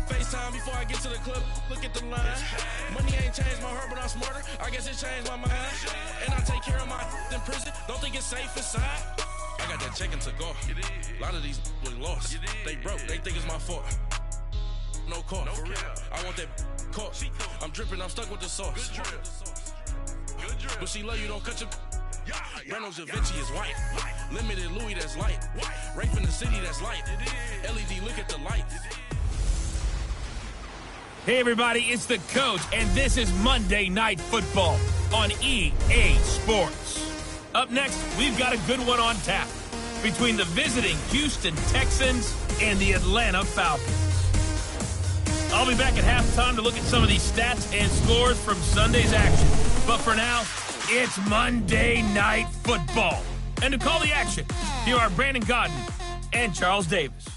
FaceTime before I get to the club, look at the line. Money ain't changed my heart, but I'm smarter. I guess it changed my mind. And I take care of my in prison. Don't think it's safe inside. I got that check to go. A lot of these was lost. They broke. They think it's my fault. No car. For real. I want that caught. I'm dripping. I'm stuck with the sauce. But she love you. Don't cut your. Reynolds Da Vinci is white. Limited Louis, that's light. Rape in the city, that's light. LED, look at the lights. Hey everybody, it's the Coach, and this is Monday Night Football on EA Sports. Up next, we've got a good one on tap between the visiting Houston Texans and the Atlanta Falcons. I'll be back at halftime to look at some of these stats and scores from Sunday's action. But for now, it's Monday Night Football. And to call the action, here are Brandon Godden and Charles Davis.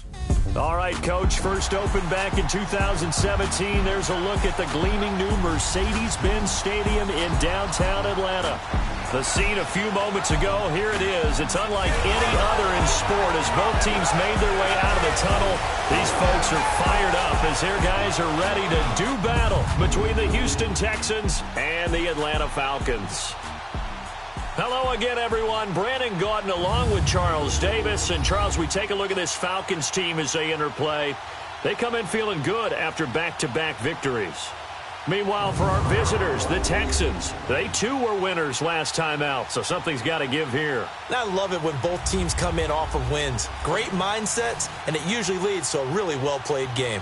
All right, Coach, first opened back in 2017. There's a look at the gleaming new Mercedes-Benz Stadium in downtown Atlanta. The scene a few moments ago, here it is. It's unlike any other in sport as both teams made their way out of the tunnel. These folks are fired up as their guys are ready to do battle between the Houston Texans and the Atlanta Falcons. Hello again, everyone. Brandon Gaudin along with Charles Davis. And, Charles, we take a look at this Falcons team as they enter play. They come in feeling good after back-to-back victories. Meanwhile, for our visitors, the Texans, they too were winners last time out, so something's got to give here. I love it when both teams come in off of wins. Great mindsets, and it usually leads to a really well-played game.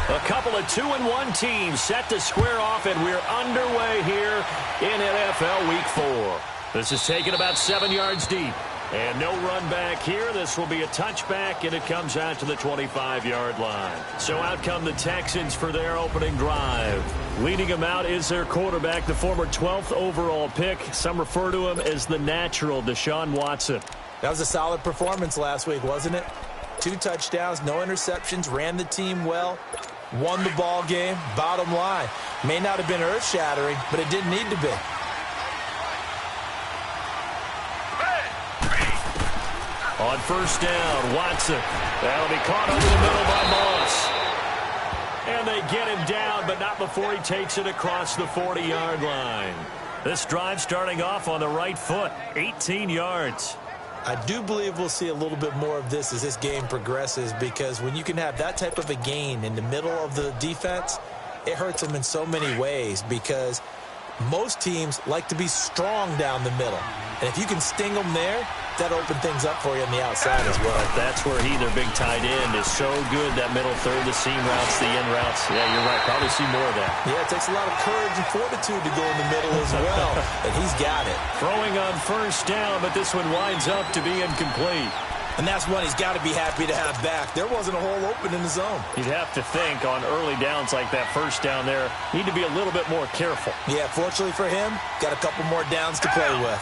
A couple of 2-1 teams set to square off, and we're underway here in NFL Week 4. This is taken about 7 yards deep. And no run back here. This will be a touchback, and it comes out to the 25-yard line. So out come the Texans for their opening drive. Leading them out is their quarterback, the former 12th overall pick. Some refer to him as the natural, Deshaun Watson. That was a solid performance last week, wasn't it? 2 touchdowns, no interceptions, ran the team well, won the ball game. Bottom line, may not have been earth-shattering, but it didn't need to be. On first down, Watson. That'll be caught over the middle by Moss. And they get him down, but not before he takes it across the 40-yard line. This drive starting off on the right foot, 18 yards. I do believe we'll see a little bit more of this as this game progresses, because when you can have that type of a gain in the middle of the defense, it hurts them in so many ways, because most teams like to be strong down the middle. And if you can sting them there, that'll open things up for you on the outside as well. That's where their big tight end, is so good, that middle third, the seam routes, the in routes. Yeah, you're right. Probably see more of that. Yeah, it takes a lot of courage and fortitude to go in the middle as well, and he's got it. Throwing on first down, but this one winds up to be incomplete. And that's one he's got to be happy to have back. There wasn't a hole open in the zone. You'd have to think on early downs like that first down there, need to be a little bit more careful. Yeah, fortunately for him, got a couple more downs to play with.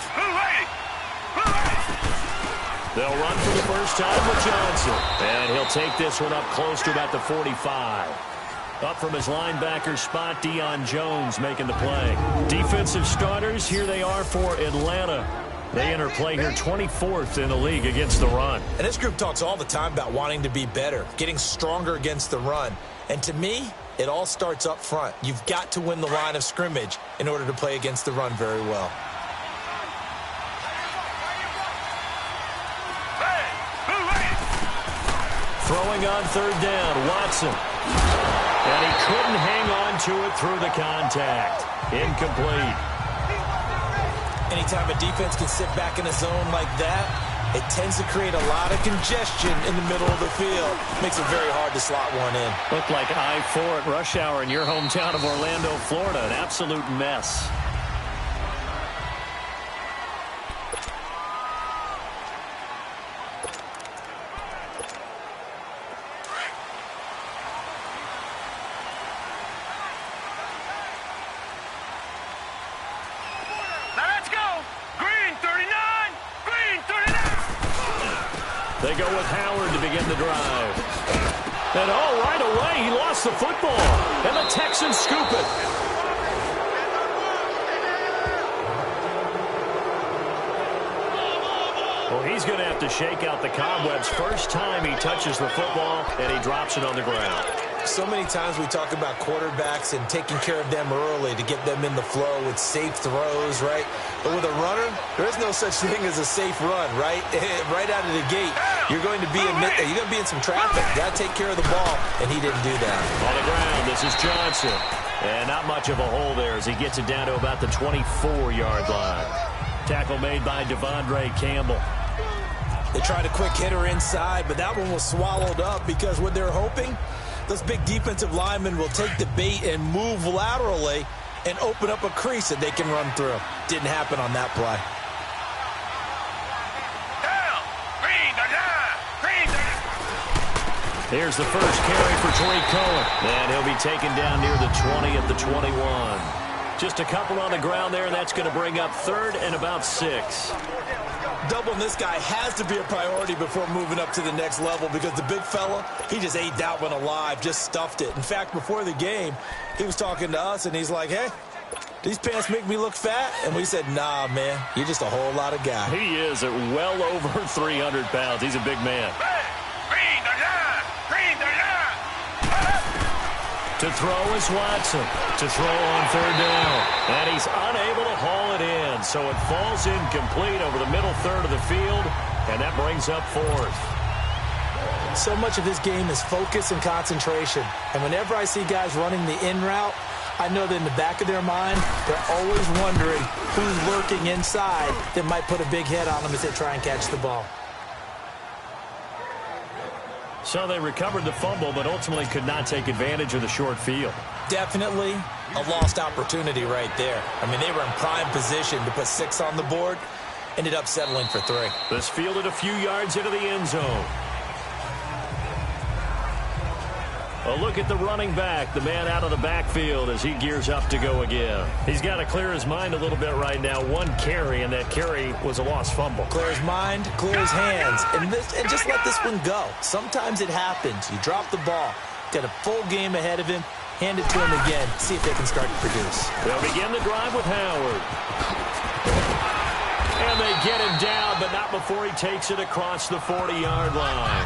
They'll run for the first time with Johnson. And he'll take this one up close to about the 45. Up from his linebacker spot, Deion Jones making the play. Defensive starters, here they are for Atlanta. They enter play here 24th in the league against the run. And this group talks all the time about wanting to be better, getting stronger against the run. And to me, it all starts up front. You've got to win the line of scrimmage in order to play against the run very well. Throwing on third down, Watson. And he couldn't hang on to it through the contact. Incomplete. Anytime a defense can sit back in a zone like that, it tends to create a lot of congestion in the middle of the field. Makes it very hard to slot one in. Looked like I-4 at rush hour in your hometown of Orlando, Florida. An absolute mess. They go with Howard to begin the drive. And right away, he lost the football. And the Texans scoop it. Well, he's going to have to shake out the cobwebs. First time he touches the football, and he drops it on the ground. So many times we talk about quarterbacks and taking care of them early to get them in the flow with safe throws, right? But with a runner, there is no such thing as a safe run, right? Right out of the gate, you're going to be in some traffic. You got to take care of the ball, and he didn't do that. On the ground, this is Johnson. And not much of a hole there as he gets it down to about the 24-yard line. Tackle made by Devondre Campbell. They tried a quick hitter inside, but that one was swallowed up because what they're hoping, those big defensive linemen will take the bait and move laterally and open up a crease that they can run through. Didn't happen on that play. Here's the first carry for Tariq Cohen. And he'll be taken down near the 20 at the 21. Just a couple on the ground there, and that's going to bring up third and about 6. Doubling this guy has to be a priority before moving up to the next level because the big fella, he just ate that one alive, just stuffed it. In fact, before the game, he was talking to us, and he's like, hey, these pants make me look fat? And we said, nah, man, you're just a whole lot of guy. He is at well over 300 pounds. He's a big man. To throw is Watson. To throw on third down. And he's unable to haul it in. So it falls incomplete over the middle third of the field. And that brings up fourth. So much of this game is focus and concentration. And whenever I see guys running the in route, I know that in the back of their mind, they're always wondering who's lurking inside that might put a big hit on them as they try and catch the ball. So they recovered the fumble, but ultimately could not take advantage of the short field. Definitely a lost opportunity right there. I mean, they were in prime position to put 6 on the board, ended up settling for 3. This fielded a few yards into the end zone. A look at the running back, the man out of the backfield as he gears up to go again. He's got to clear his mind a little bit right now. 1 carry, and that carry was a lost fumble. Clear his mind, clear his hands, and just let this one go. Sometimes it happens. You drop the ball, got a full game ahead of him, hand it to him again, see if they can start to produce. They'll begin the drive with Howard. And they get him down, but not before he takes it across the 40-yard line.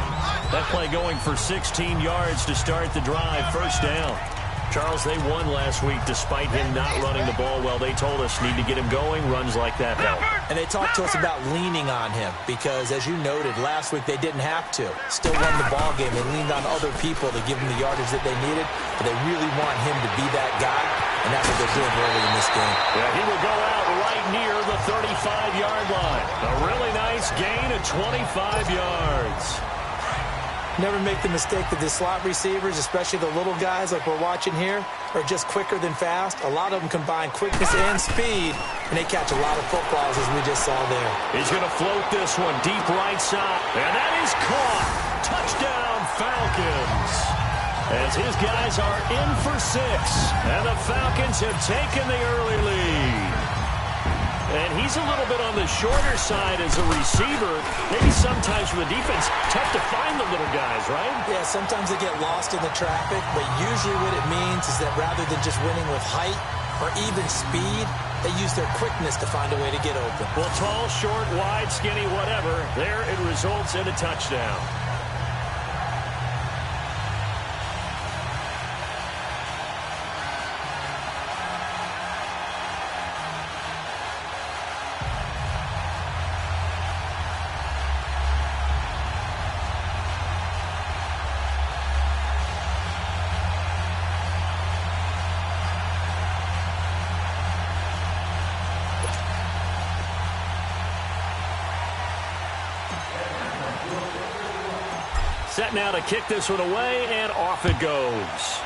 That play going for 16 yards to start the drive. First down. Charles, they won last week despite him not running the ball well. They told us need to get him going. Runs like that help. And they talked to us about leaning on him because, as you noted, last week they didn't have to. Still won the ball game. They leaned on other people to give them the yardage that they needed, but they really want him to be that guy, and that's what they're doing early in this game. Yeah, he will go out right near the 35-yard line. A really nice gain of 25 yards. Never make the mistake that the slot receivers, especially the little guys like we're watching here, are just quicker than fast. A lot of them combine quickness and speed, and they catch a lot of footballs, as we just saw there. He's going to float this one deep right side, and that is caught. Touchdown, Falcons. As his guys are in for 6, and the Falcons have taken the early lead. And he's a little bit on the shorter side as a receiver. Maybe sometimes for the defense, tough to find the little guys, right? Yeah, sometimes they get lost in the traffic, but usually what it means is that rather than just winning with height or even speed, they use their quickness to find a way to get open. Well, tall, short, wide, skinny, whatever, there it results in a touchdown. Set now to kick this one away, and off it goes.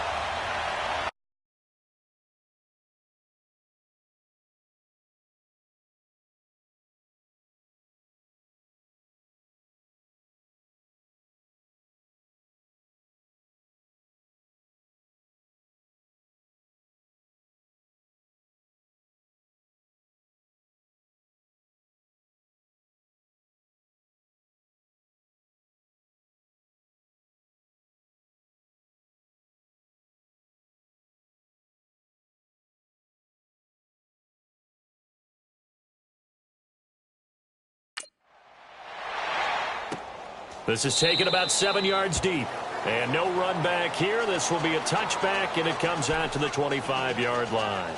This is taken about 7 yards deep. And no run back here. This will be a touchback, and it comes out to the 25-yard line.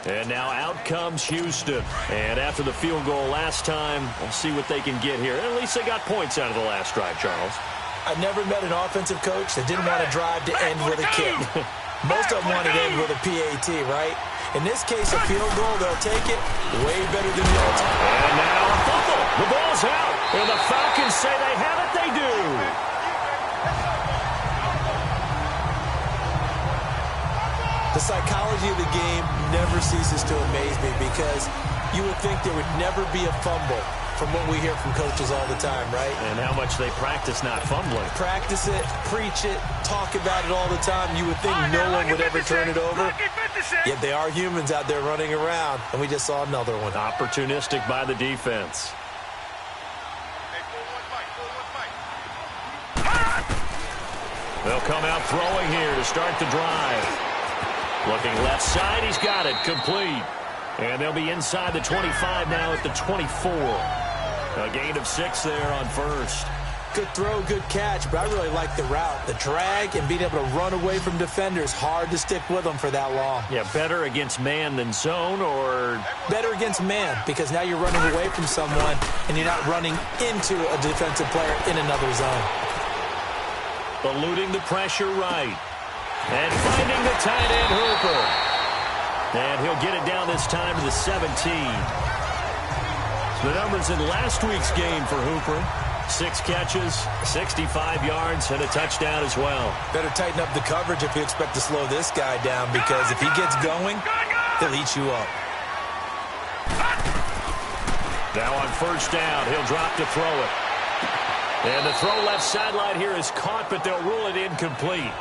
And now out comes Houston. And after the field goal last time, we'll see what they can get here. At least they got points out of the last drive, Charles. I've never met an offensive coach that didn't want to drive to end with a kick. Most of them want to end with a PAT, right? In this case, a field goal, they'll take it way better than the ultimate. And now a fumble. The ball's out. And the Falcons say they have it. They do. The psychology of the game never ceases to amaze me because you would think there would never be a fumble from what we hear from coaches all the time, right? And how much they practice not fumbling. Practice it, preach it, talk about it all the time. You would think no one would ever turn it over. Yet they are humans out there running around, and we just saw another one. Opportunistic by the defense. They'll come out throwing here to start the drive. Looking left side, he's got it, complete. And they'll be inside the 25 now at the 24. A gain of 6 there on first. Good throw, good catch, but I really like the route. The drag and being able to run away from defenders, hard to stick with them for that long. Yeah, better against man than zone, or? Better against man, because now you're running away from someone and you're not running into a defensive player in another zone. Eluding the pressure right. And finding the tight end, Hooper. And he'll get it down this time to the 17. So the numbers in last week's game for Hooper. 6 catches, 65 yards, and a touchdown as well. Better tighten up the coverage if you expect to slow this guy down, because if he gets going, he'll eat you up. Now on first down, he'll drop to throw it. And the throw left sideline here is caught, but they'll rule it incomplete.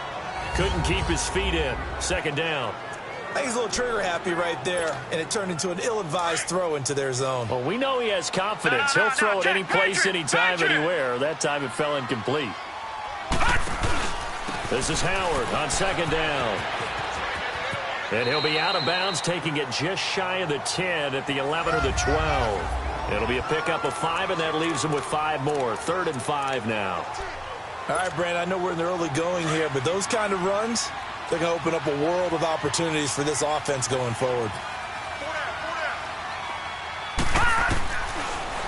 Couldn't keep his feet in. Second down. I think he's a little trigger happy right there, and it turned into an ill-advised throw into their zone. Well, we know he has confidence. He'll throw it any place, anytime, anywhere. That time it fell incomplete. This is Howard on second down. And he'll be out of bounds, taking it just shy of the 10 at the 11 or the 12. It'll be a pickup of 5, and that leaves him with 5 more. 3rd and 5 now. All right, Brand, I know we're in the early going here, but those kind of runs, they're going to open up a world of opportunities for this offense going forward.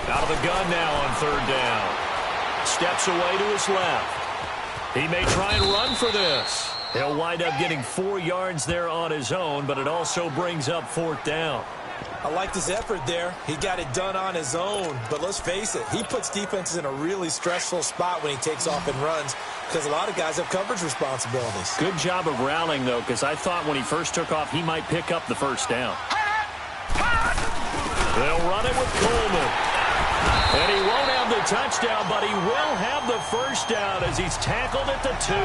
Out of the gun now on 3rd down. Steps away to his left. He may try and run for this. He'll wind up getting 4 yards there on his own, but it also brings up 4th down. I liked his effort there. He got it done on his own. But let's face it, he puts defenses in a really stressful spot when he takes off and runs, because a lot of guys have coverage responsibilities. Good job of rallying, though, because I thought when he first took off, he might pick up the first down. They'll run it with Coleman. And he won't have the touchdown, but he will have the first down as he's tackled at the 2.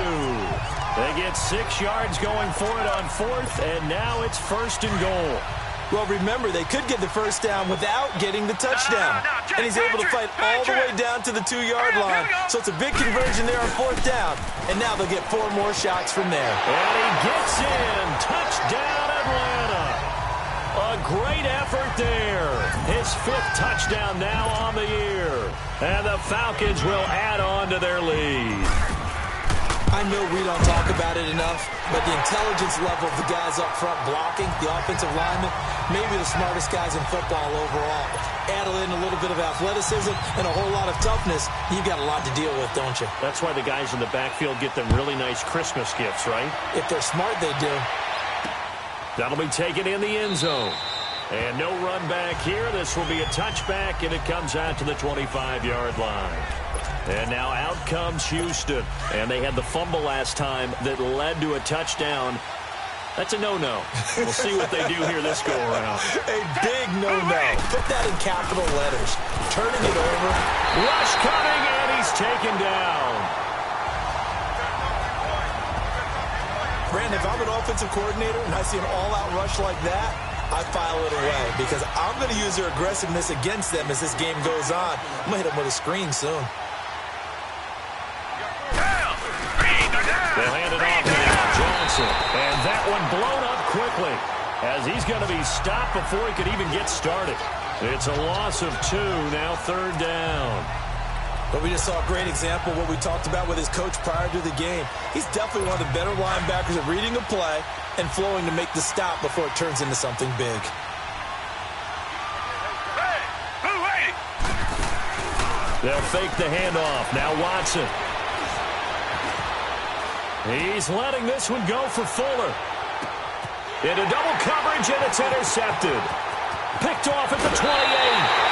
They get 6 yards going for it on 4th, and now it's 1st and goal. Well, remember, they could get the first down without getting the touchdown. And he's able to fight all the way down to the 2-yard line. So it's a big conversion there on 4th down. And now they'll get 4 more shots from there. And he gets in. Touchdown, Atlanta. A great effort there. His 5th touchdown now on the year. And the Falcons will add on to their lead. I know we don't talk about it enough, but the intelligence level of the guys up front blocking, the offensive linemen, maybe the smartest guys in football overall. Add in a little bit of athleticism and a whole lot of toughness, you've got a lot to deal with, don't you? That's why the guys in the backfield get them really nice Christmas gifts, right? If they're smart, they do. That'll be taken in the end zone. And no run back here. This will be a touchback, and it comes out to the 25-yard line. And now out comes Houston. And they had the fumble last time that led to a touchdown. That's a no-no. We'll see what they do here this go-around. A big no-no. Put that in capital letters. Turning it over. Rush coming, and he's taken down. Brandon, if I'm an offensive coordinator and I see an all-out rush like that, I file it away because I'm going to use their aggressiveness against them as this game goes on. I'm going to hit them with a screen soon. They'll hand it off to Johnson. And that one blown up quickly as he's going to be stopped before he could even get started. It's a loss of 2, now 3rd down. But we just saw a great example of what we talked about with his coach prior to the game. He's definitely one of the better linebackers at reading a play and flowing to make the stop before it turns into something big. They'll fake the handoff. Now Watson. He's letting this one go for Fuller. Into double coverage, and it's intercepted. Picked off at the 28.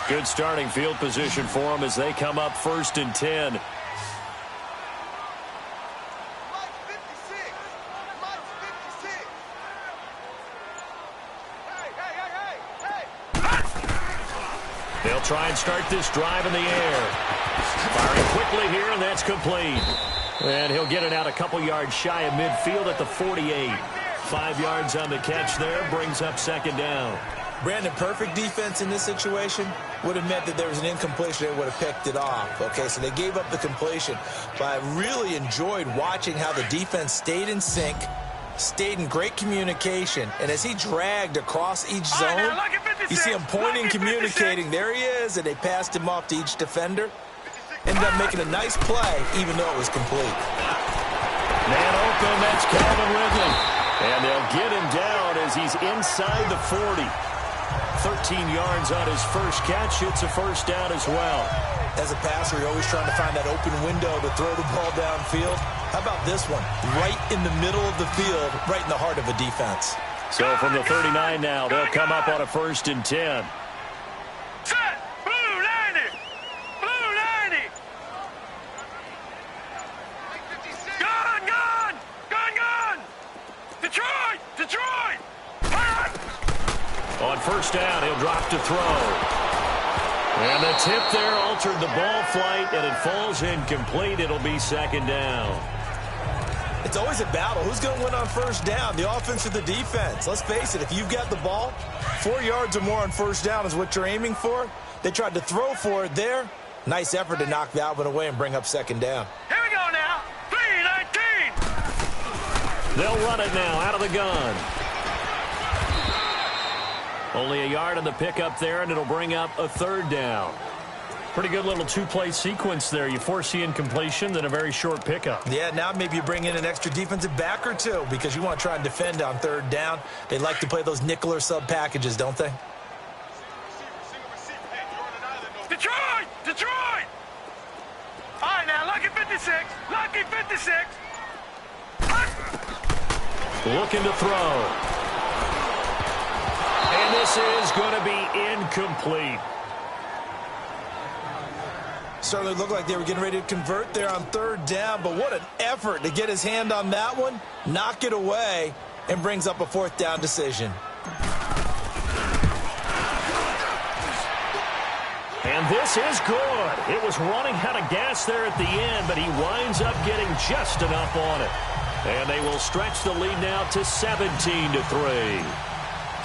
Good starting field position for them as they come up 1st and 10. They'll try and start this drive in the air. Firing quickly here, and that's complete. And he'll get it out a couple yards shy of midfield at the 48. 5 yards on the catch there, brings up 2nd down. Brandon, perfect defense in this situation would have meant that there was an incompletion. They would have picked it off. Okay, so they gave up the completion. But I really enjoyed watching how the defense stayed in sync, stayed in great communication. And as he dragged across each zone, you see him pointing, communicating. There he is, and they passed him off to each defender. Ended up making a nice play, even though it was complete. Man open, that's Calvin Ridley. And they'll get him down as he's inside the 40. 13 yards on his first catch. It's a 1st down as well. As a passer, you're always trying to find that open window to throw the ball downfield. How about this one? Right in the middle of the field, right in the heart of a defense. So from the 39 now, they'll come up on a 1st and 10. Set! Blue 90! Blue 90! Gun! Gun! Gun! Gun! Detroit! Detroit! On 1st down, he'll drop to throw. And the tip there altered the ball flight, and it falls incomplete. It'll be 2nd down. It's always a battle. Who's going to win on 1st down, the offense or the defense? Let's face it, if you've got the ball, 4 yards or more on 1st down is what you're aiming for. They tried to throw for it there. Nice effort to knock that one away and bring up 2nd down. Here we go now. 3-19. They'll run it now out of the gun. Only a yard on the pickup there, and it'll bring up a 3rd down. Pretty good little 2-play sequence there. You force the incompletion, then a very short pickup. Yeah, now maybe you bring in an extra defensive back or two because you want to try and defend on 3rd down. They like to play those nickel or sub packages, don't they? Detroit! Detroit! All right, now, lucky 56. Lucky 56. Looking to throw. And this is going to be incomplete. Certainly looked like they were getting ready to convert there on 3rd down, but what an effort to get his hand on that one, knock it away, and brings up a 4th down decision. And this is good. It was running out of gas there at the end, but he winds up getting just enough on it. And they will stretch the lead now to 17-3.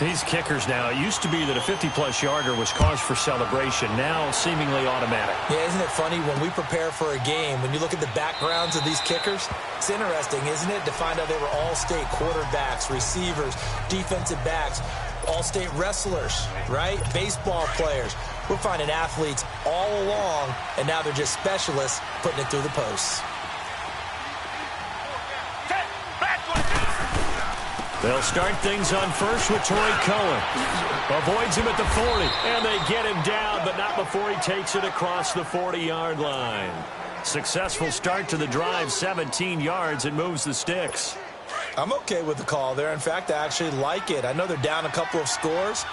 These kickers now, it used to be that a 50-plus yarder was cause for celebration. Now seemingly automatic. Yeah, isn't it funny when we prepare for a game, when you look at the backgrounds of these kickers, it's interesting, isn't it, to find out they were all-state quarterbacks, receivers, defensive backs, all-state wrestlers, right? Baseball players. We're finding athletes all along, and now they're just specialists putting it through the posts. They'll start things on 1st with Torrey Cohen. Avoids him at the 40, and they get him down, but not before he takes it across the 40-yard line. Successful start to the drive, 17 yards, and moves the sticks. I'm okay with the call there. In fact, I actually like it. I know they're down a couple of scores,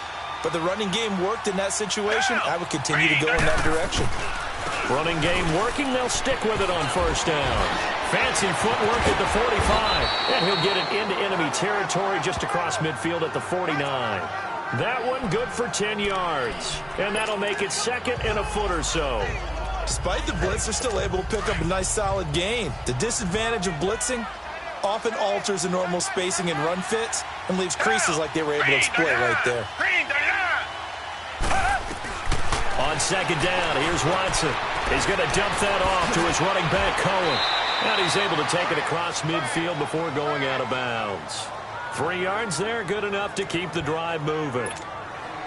but the running game worked in that situation. I would continue to go in that direction. Running game working, they'll stick with it on 1st down. Fancy footwork at the 45, and he'll get it into enemy territory just across midfield at the 49. That one good for 10 yards, and that'll make it 2nd and a foot or so. Despite the blitz, they're still able to pick up a nice solid gain. The disadvantage of blitzing, often alters the normal spacing and run fits and leaves creases like they were able to exploit right there. On second down, here's Watson. He's going to dump that off to his running back, Cohen. And he's able to take it across midfield before going out of bounds. 3 yards there, good enough to keep the drive moving.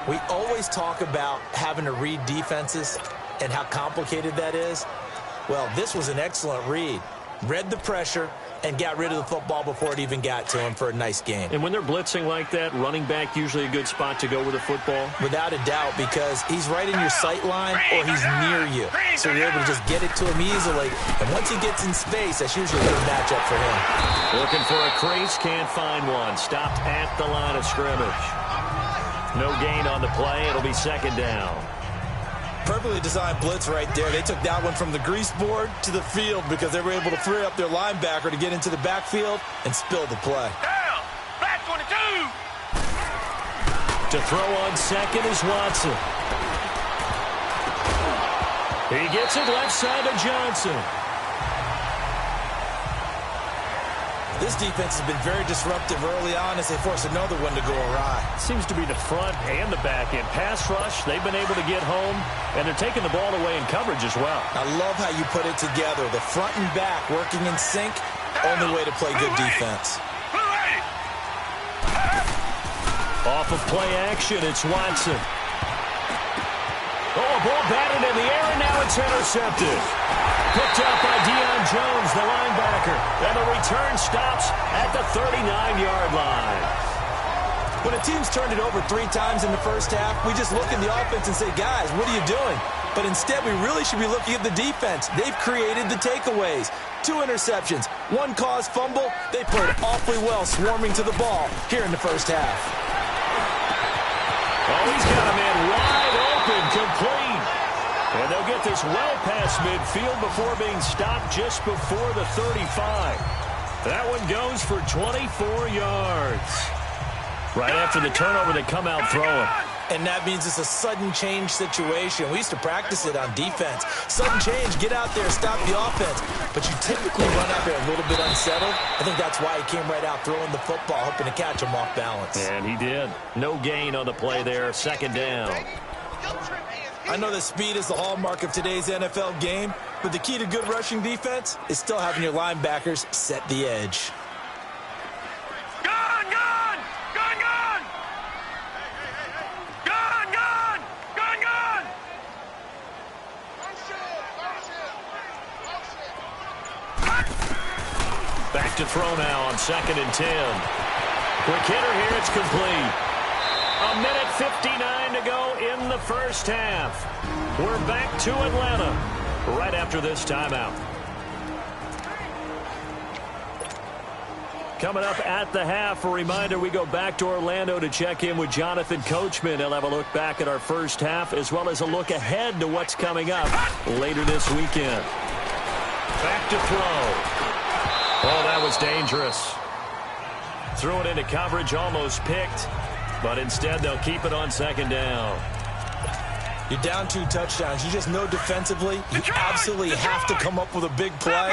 We always talk about having to read defenses and how complicated that is. Well, this was an excellent read. Read the pressure and got rid of the football before it even got to him for a nice game. And when they're blitzing like that, running back usually a good spot to go with the football? Without a doubt, because he's right in your sight line or he's near you. So you're able to just get it to him easily. And once he gets in space, that's usually a good matchup for him. Looking for a crease, can't find one. Stopped at the line of scrimmage. No gain on the play. It'll be second down. Perfectly designed blitz right there. They took that one from the grease board to the field because they were able to free up their linebacker to get into the backfield and spill the play. Down! Back 22! To throw on second is Watson. He gets it left side to Johnson. This defense has been very disruptive early on as they force another one to go awry. Seems to be the front and the back end. Pass rush, they've been able to get home, and they're taking the ball away in coverage as well. I love how you put it together. The front and back working in sync, only way to play good defense. Off of play action, it's Watson. Oh, a ball batted in the air, and now it's intercepted. Picked up by Deion Jones, the linebacker. And the return stops at the 39-yard line. When a team's turned it over 3 times in the first half, we just look at the offense and say, guys, what are you doing? But instead, we really should be looking at the defense. They've created the takeaways. 2 interceptions, 1 caused fumble. They played awfully well swarming to the ball here in the first half. Oh, he's got a man wide open, complete. And they'll get this well past midfield before being stopped just before the 35. That one goes for 24 yards. Right after the turnover, they come out throwing. And that means it's a sudden change situation. We used to practice it on defense. Sudden change, get out there, stop the offense. But you typically run out there a little bit unsettled. I think that's why he came right out throwing the football, hoping to catch him off balance. And he did. No gain on the play there, second down. I know that speed is the hallmark of today's NFL game, but the key to good rushing defense is still having your linebackers set the edge. Gun! Gun! Gun! Gun! Gun! Gun! Gun! Gun! Back to throw now on 2nd and 10. Quick hitter here, it's complete. 1:59 to go in the first half. We're back to Atlanta right after this timeout. Coming up at the half, a reminder, we go back to Orlando to check in with Jonathan Coachman. He'll have a look back at our first half as well as a look ahead to what's coming up later this weekend. Back to throw. Oh, that was dangerous. Threw it into coverage, almost picked. But instead, they'll keep it on second down. You're down 2 touchdowns. You just know defensively, you absolutely have to come up with a big play.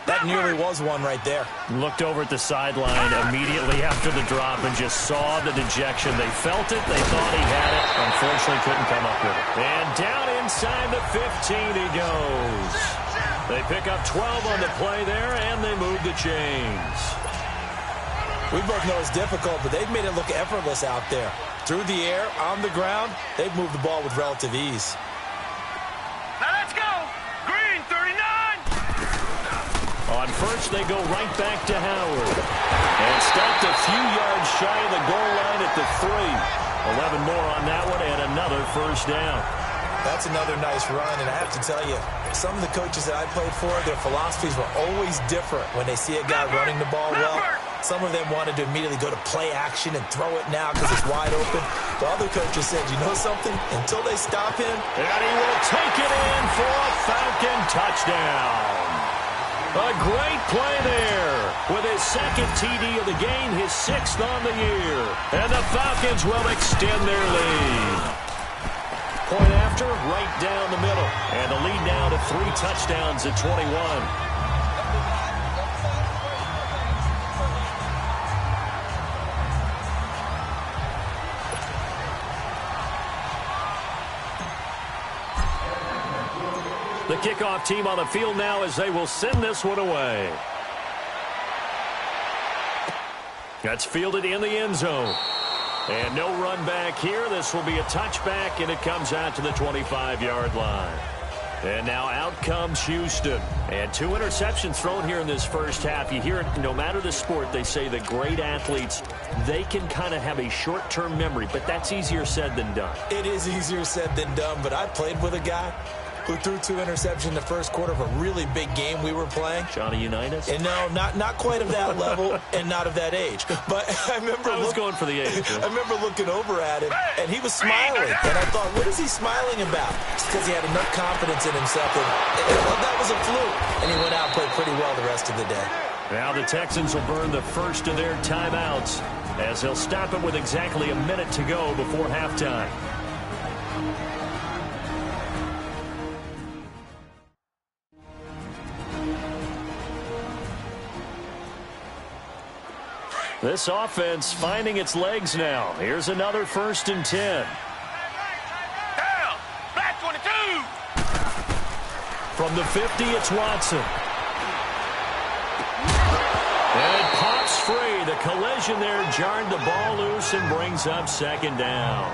That nearly was one right there. Looked over at the sideline immediately after the drop and just saw the dejection. They felt it. They thought he had it. Unfortunately, couldn't come up with it. And down inside the 15 he goes. They pick up 12 on the play there, and they move the chains. We both know it's difficult, but they've made it look effortless out there. Through the air, on the ground, they've moved the ball with relative ease. Now let's go! Green, 39! On first, they go right back to Howard. And stopped a few yards shy of the goal line at the 3. 11 more on that one, and another first down. That's another nice run, and I have to tell you, some of the coaches that I played for, their philosophies were always different when they see a guy running the ball well. Some of them wanted to immediately go to play action and throw it now because it's wide open. The other coaches said, you know something? Until they stop him. And he will take it in for a Falcon touchdown. A great play there. With his 2nd TD of the game, his 6th on the year. And the Falcons will extend their lead. Point after, right down the middle. And the lead now to 3 touchdowns at 21. kickoff team on the field now as they will send this one away. That's fielded in the end zone. And no run back here. This will be a touchback, and it comes out to the 25-yard line. And now out comes Houston. And 2 interceptions thrown here in this first half. You hear it, no matter the sport, they say that great athletes, they can kind of have a short-term memory, but that's easier said than done. It is easier said than done, but I played with a guy who threw 2 interceptions in the first quarter of a really big game we were playing. Johnny Unitas? And no, not quite of that level and not of that age. But I was going for the age. I remember looking over at him, and he was smiling. And I thought, what is he smiling about? It's because he had enough confidence in himself. And that was a fluke. And he went out and played pretty well the rest of the day. Now the Texans will burn the first of their timeouts as they'll stop it with exactly a minute to go before halftime. This offense finding its legs now. Here's another 1st and 10. Down. Back 22. From the 50, it's Watson. And it pops free. The collision there jarred the ball loose and brings up 2nd down.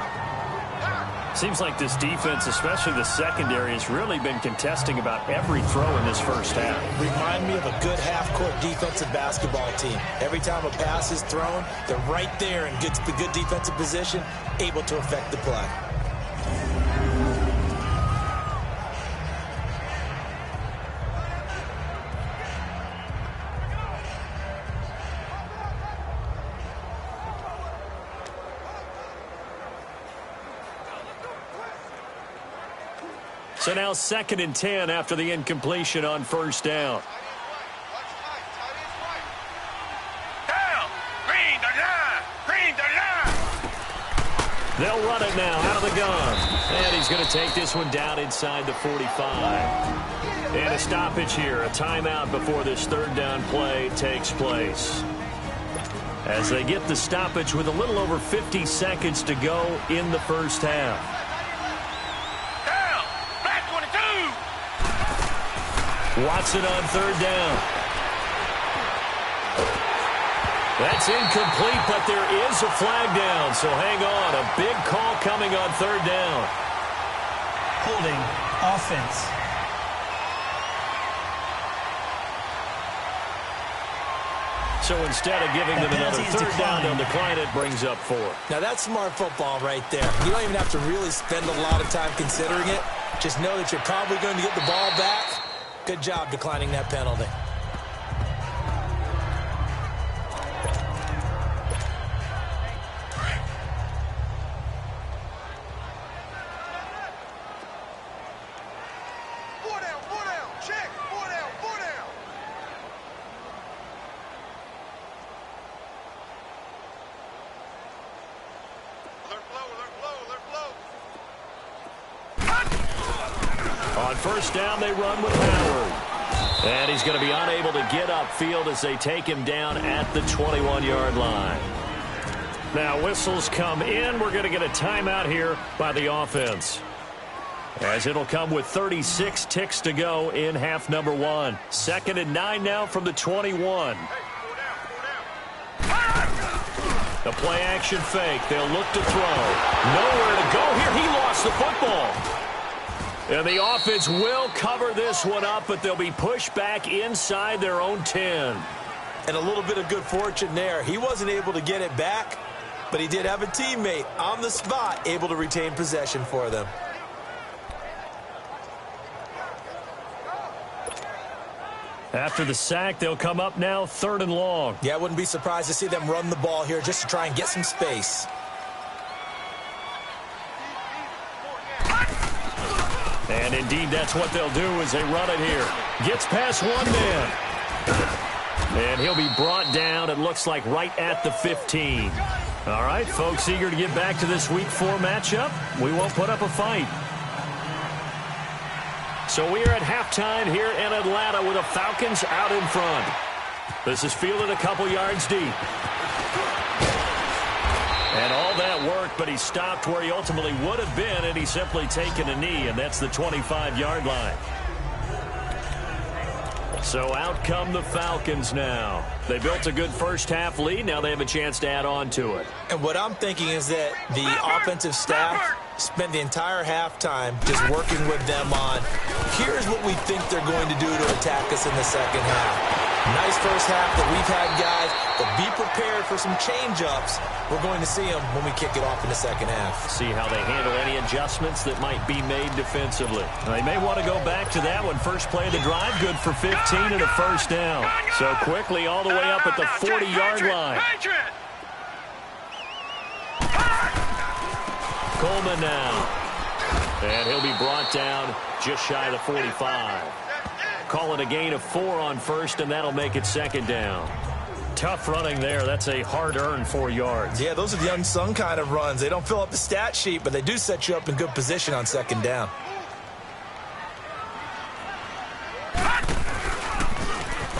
Seems like this defense, especially the secondary, has really been contesting about every throw in this first half. Remind me of a good half-court defensive basketball team. Every time a pass is thrown, they're right there in good defensive position, able to affect the play. So now 2nd and 10 after the incompletion on 1st down. Down. Green 39. Green 39. They'll run it now out of the gun. And he's going to take this one down inside the 45. And a stoppage here, a timeout before this 3rd down play takes place. As they get the stoppage with a little over 50 seconds to go in the first half. Watson on 3rd down. That's incomplete, but there is a flag down, so hang on. A big call coming on 3rd down. Holding offense. So instead of giving them another 3rd down, they'll decline it, brings up 4. Now that's smart football right there. You don't even have to really spend a lot of time considering it. Just know that you're probably going to get the ball back. Good job declining that penalty. Four down, check, four down. Alert flow. On 1st down, they run with Howard. And he's going to be unable to get upfield as they take him down at the 21-yard line. Now, whistles come in. We're going to get a timeout here by the offense, as it'll come with 36 ticks to go in half number 1. 2nd and 9 now from the 21. The play action fake. They'll look to throw. Nowhere to go here. He lost the football. And the offense will cover this one up, but they'll be pushed back inside their own 10. And a little bit of good fortune there. He wasn't able to get it back, but he did have a teammate on the spot able to retain possession for them. After the sack, they'll come up now 3rd and long. Yeah, I wouldn't be surprised to see them run the ball here just to try and get some space. And indeed, that's what they'll do as they run it here. Gets past one man. And he'll be brought down, it looks like, right at the 15. All right, folks, eager to get back to this Week 4 matchup. We won't put up a fight. So we are at halftime here in Atlanta with the Falcons out in front. This is fielded a couple yards deep. And all that worked, but he stopped where he ultimately would have been, and he's simply taken a knee, and that's the 25-yard line. So out come the Falcons now. They built a good first-half lead. Now they have a chance to add on to it. And what I'm thinking is that the offensive staff spent the entire halftime just working with them on, here's what we think they're going to do to attack us in the second half. Nice first half that we've had, guys, but be prepared for some change-ups. We're going to see them when we kick it off in the second half. See how they handle any adjustments that might be made defensively. They may want to go back to that one. First play of the drive, good for 15 and a first down. So quickly all the way up at the 40-yard line. Coleman now. And he'll be brought down just shy of the 45. Call it a gain of 4 on first, and that'll make it second down. Tough running there. That's a hard-earned 4 yards. Yeah, those are the unsung kind of runs. They don't fill up the stat sheet, but they do set you up in good position on second down.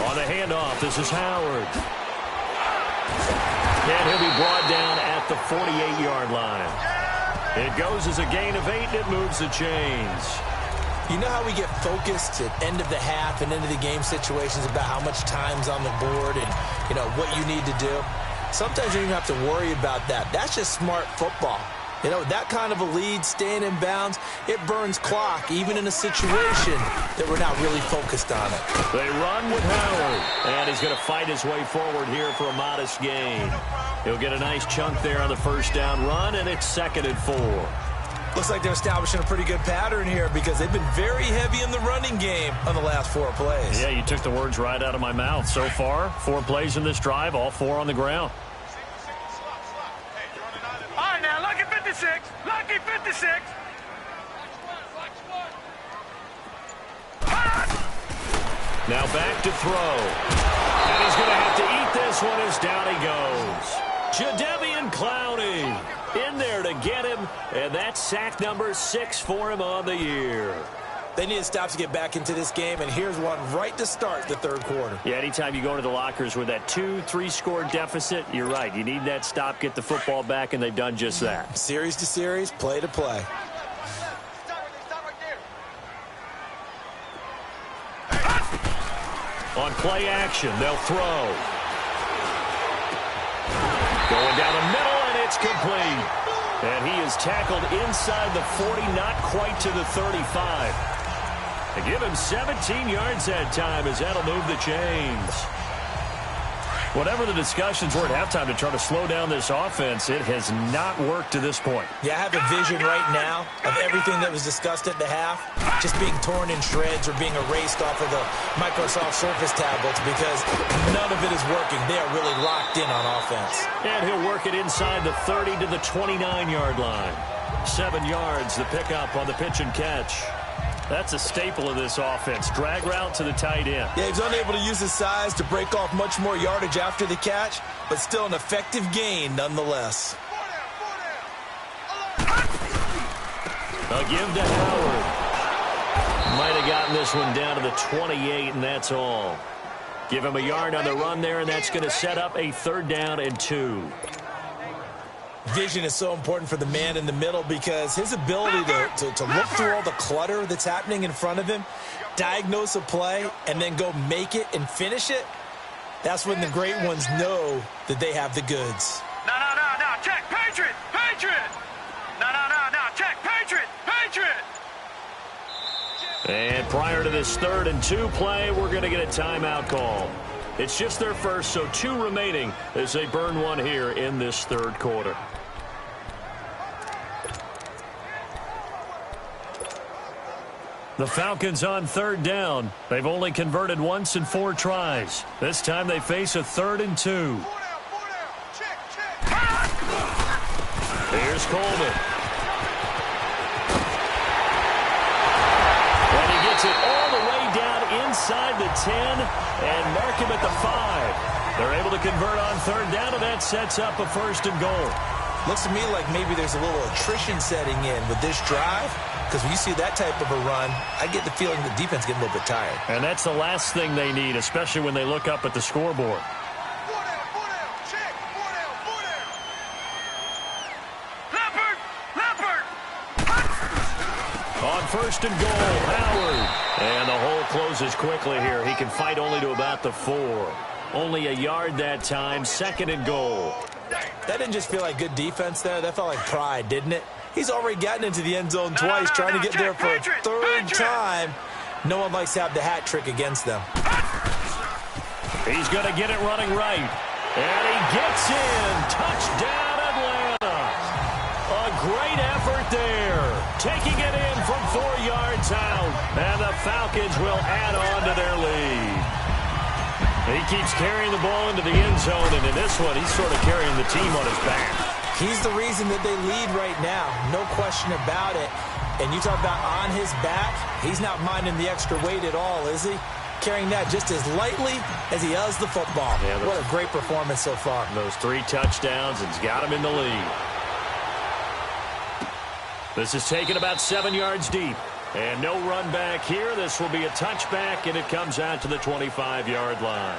On the handoff, this is Howard. And he'll be brought down at the 48-yard line. It goes as a gain of 8, and it moves the chains. You know how we get focused at end of the half and into the game situations about how much time's on the board and, you know, what you need to do? Sometimes you don't even have to worry about that. That's just smart football. You know, that kind of a lead, staying in bounds, it burns clock, even in a situation that we're not really focused on it. They run with Howard, and he's going to fight his way forward here for a modest gain. He'll get a nice chunk there on the first down run, and it's 2nd and 4. Looks like they're establishing a pretty good pattern here because they've been very heavy in the running game on the last 4 plays. Yeah, you took the words right out of my mouth. So far, 4 plays in this drive, all 4 on the ground. All right, now, lucky 56. Lucky 56. Now back to throw. And he's going to have to eat this one as down he goes. Jadeveon Clowney in there to get him, and that's sack number 6 for him on the year. They need to stop to get back into this game, and here's one right to start the third quarter. Yeah, anytime you go into the lockers with that 2-3 score deficit, you're right. You need that stop, get the football back, and they've done just that. Series to series, play to play. On play action, they'll throw. Going down the middle, and it's complete. And he is tackled inside the 40, not quite to the 35. They give him 17 yards that time as that'll move the chains. Whatever the discussions were at halftime to try to slow down this offense, it has not worked to this point. Yeah, I have a vision right now of everything that was discussed at the half just being torn in shreds or being erased off of the Microsoft Surface tablets because none of it is working. They are really locked in on offense. And he'll work it inside the 30 to the 29-yard line. 7 yards, the pickup on the pitch and catch. That's a staple of this offense. Drag route to the tight end. Yeah, he's unable to use his size to break off much more yardage after the catch, but still an effective gain nonetheless. A give to Howard. Might have gotten this one down to the 28, and that's all. Give him a yard on the run there, and that's going to set up a 3rd down and 2. Vision is so important for the man in the middle because his ability to look through all the clutter that's happening in front of him, diagnose a play, and then go make it and finish it, that's when the great ones know that they have the goods. No, check, Patriot, Patriot. No, check, Patriot, Patriot. And prior to this 3rd and 2 play, we're going to get a timeout call. It's just their first, so 2 remaining as they burn one here in this 3rd quarter. The Falcons on 3rd down. They've only converted once in 4 tries. This time they face a 3rd and 2. Check. Here's Coleman. And he gets it all the way down inside the 10 and mark him at the 5. They're able to convert on 3rd down, and that sets up a 1st and goal. Looks to me like maybe there's a little attrition setting in with this drive because when you see that type of a run, I get the feeling the defense getting a little bit tired. And that's the last thing they need, especially when they look up at the scoreboard. On first and goal, Howard. And the hole closes quickly here. He can fight only to about the 4. Only a yard that time, second and goal. That didn't just feel like good defense there. That felt like pride, didn't it? He's already gotten into the end zone twice, trying to get there for a third time. No one likes to have the hat trick against them. He's going to get it running right. And he gets in. Touchdown, Atlanta. A great effort there. Taking it in from 4 yards out. And the Falcons will add on to their lead. He keeps carrying the ball into the end zone, and in this one, he's sort of carrying the team on his back. He's the reason that they lead right now. No question about it. And you talk about on his back, he's not minding the extra weight at all, is he? Carrying that just as lightly as he does the football. Yeah, what a great performance so far. Those 3 touchdowns, and it's got him in the lead. This is taken about 7 yards deep. And no run back here. This will be a touchback, and it comes out to the 25-yard line.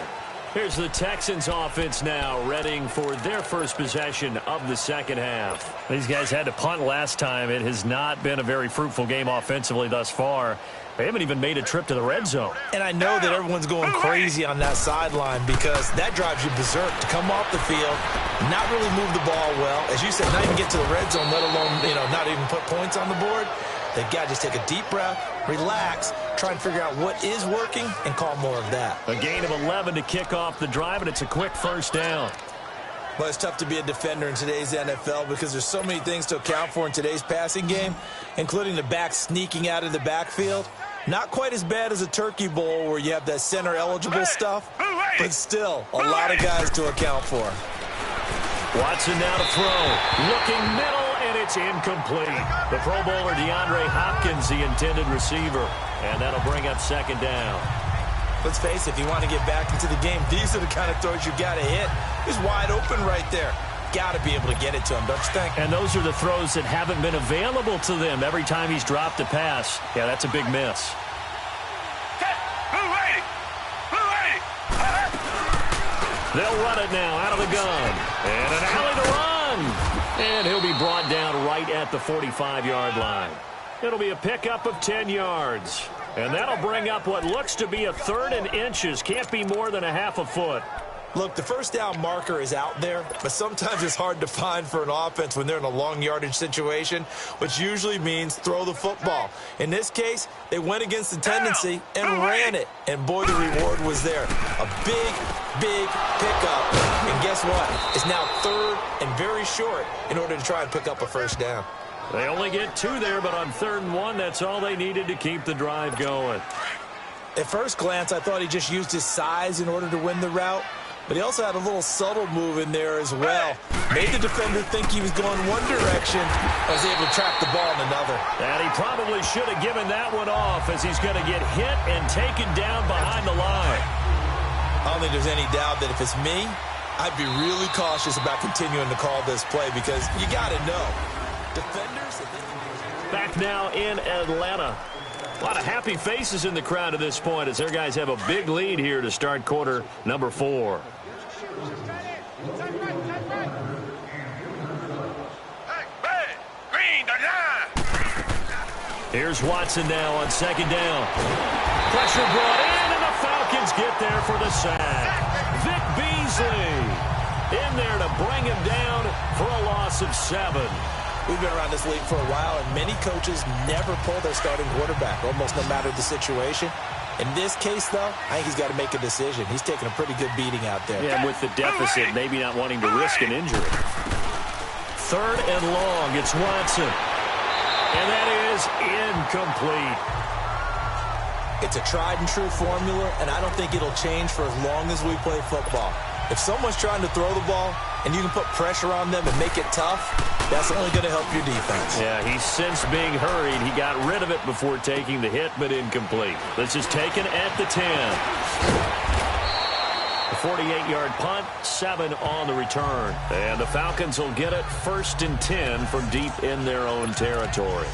Here's the Texans offense now, readying for their first possession of the second half. These guys had to punt last time. It has not been a very fruitful game offensively thus far. They haven't even made a trip to the red zone. And I know that everyone's going crazy on that sideline because that drives you berserk to come off the field, not really move the ball well. As you said, not even get to the red zone, let alone, not even put points on the board. They've got to just take a deep breath, relax, try and figure out what is working, and call more of that. A gain of 11 to kick off the drive, and it's a quick first down. Well, it's tough to be a defender in today's NFL because there's so many things to account for in today's passing game, including the back sneaking out of the backfield. Not quite as bad as a turkey bowl where you have that center-eligible stuff, but still a lot of guys to account for. Watson now to throw. Looking middle. It's incomplete. The Pro Bowler DeAndre Hopkins, the intended receiver. And that'll bring up second down. Let's face it, if you want to get back into the game, these are the kind of throws you got to hit. He's wide open right there. Got to be able to get it to him, don't you think? And those are the throws that haven't been available to them every time he's dropped a pass. Yeah, that's a big miss. They'll run it now out of the gun. And an alley to run. And he'll be brought down right at the 45-yard line. It'll be a pickup of 10 yards. And that'll bring up what looks to be a 3rd and inches. Can't be more than a half a foot. Look, the first down marker is out there, but sometimes it's hard to find for an offense when they're in a long yardage situation, which usually means throw the football. In this case, they went against the tendency and ran it. And boy, the reward was there. A big pickup. And guess what? It's now 3rd and very short in order to try and pick up a first down. They only get 2 there, but on 3rd and 1, that's all they needed to keep the drive going. At first glance, I thought he just used his size in order to win the route. But he also had a little subtle move in there as well. Made the defender think he was going one direction. Was able to trap the ball in another. And he probably should have given that one off as he's going to get hit and taken down behind the line. I don't think there's any doubt that if it's me, I'd be really cautious about continuing to call this play because you got to know. Defenders... Back now in Atlanta. A lot of happy faces in the crowd at this point as their guys have a big lead here to start quarter number 4. Here's Watson now on second down. Pressure brought in, and the Falcons get there for the sack. Vic Beasley in there to bring him down for a loss of 7. We've been around this league for a while, and many coaches never pull their starting quarterback, almost no matter the situation. In this case, though, I think he's got to make a decision. He's taking a pretty good beating out there. Yeah, with the deficit, maybe not wanting to risk an injury. 3rd and long, it's Watson. And that is incomplete. It's a tried-and-true formula, and I don't think it'll change for as long as we play football. If someone's trying to throw the ball and you can put pressure on them and make it tough, that's only going to help your defense. Yeah, he's since being hurried. He got rid of it before taking the hit, but incomplete. This is taken at the 10. A 48-yard punt, 7 on the return. And the Falcons will get it 1st and 10 from deep in their own territory.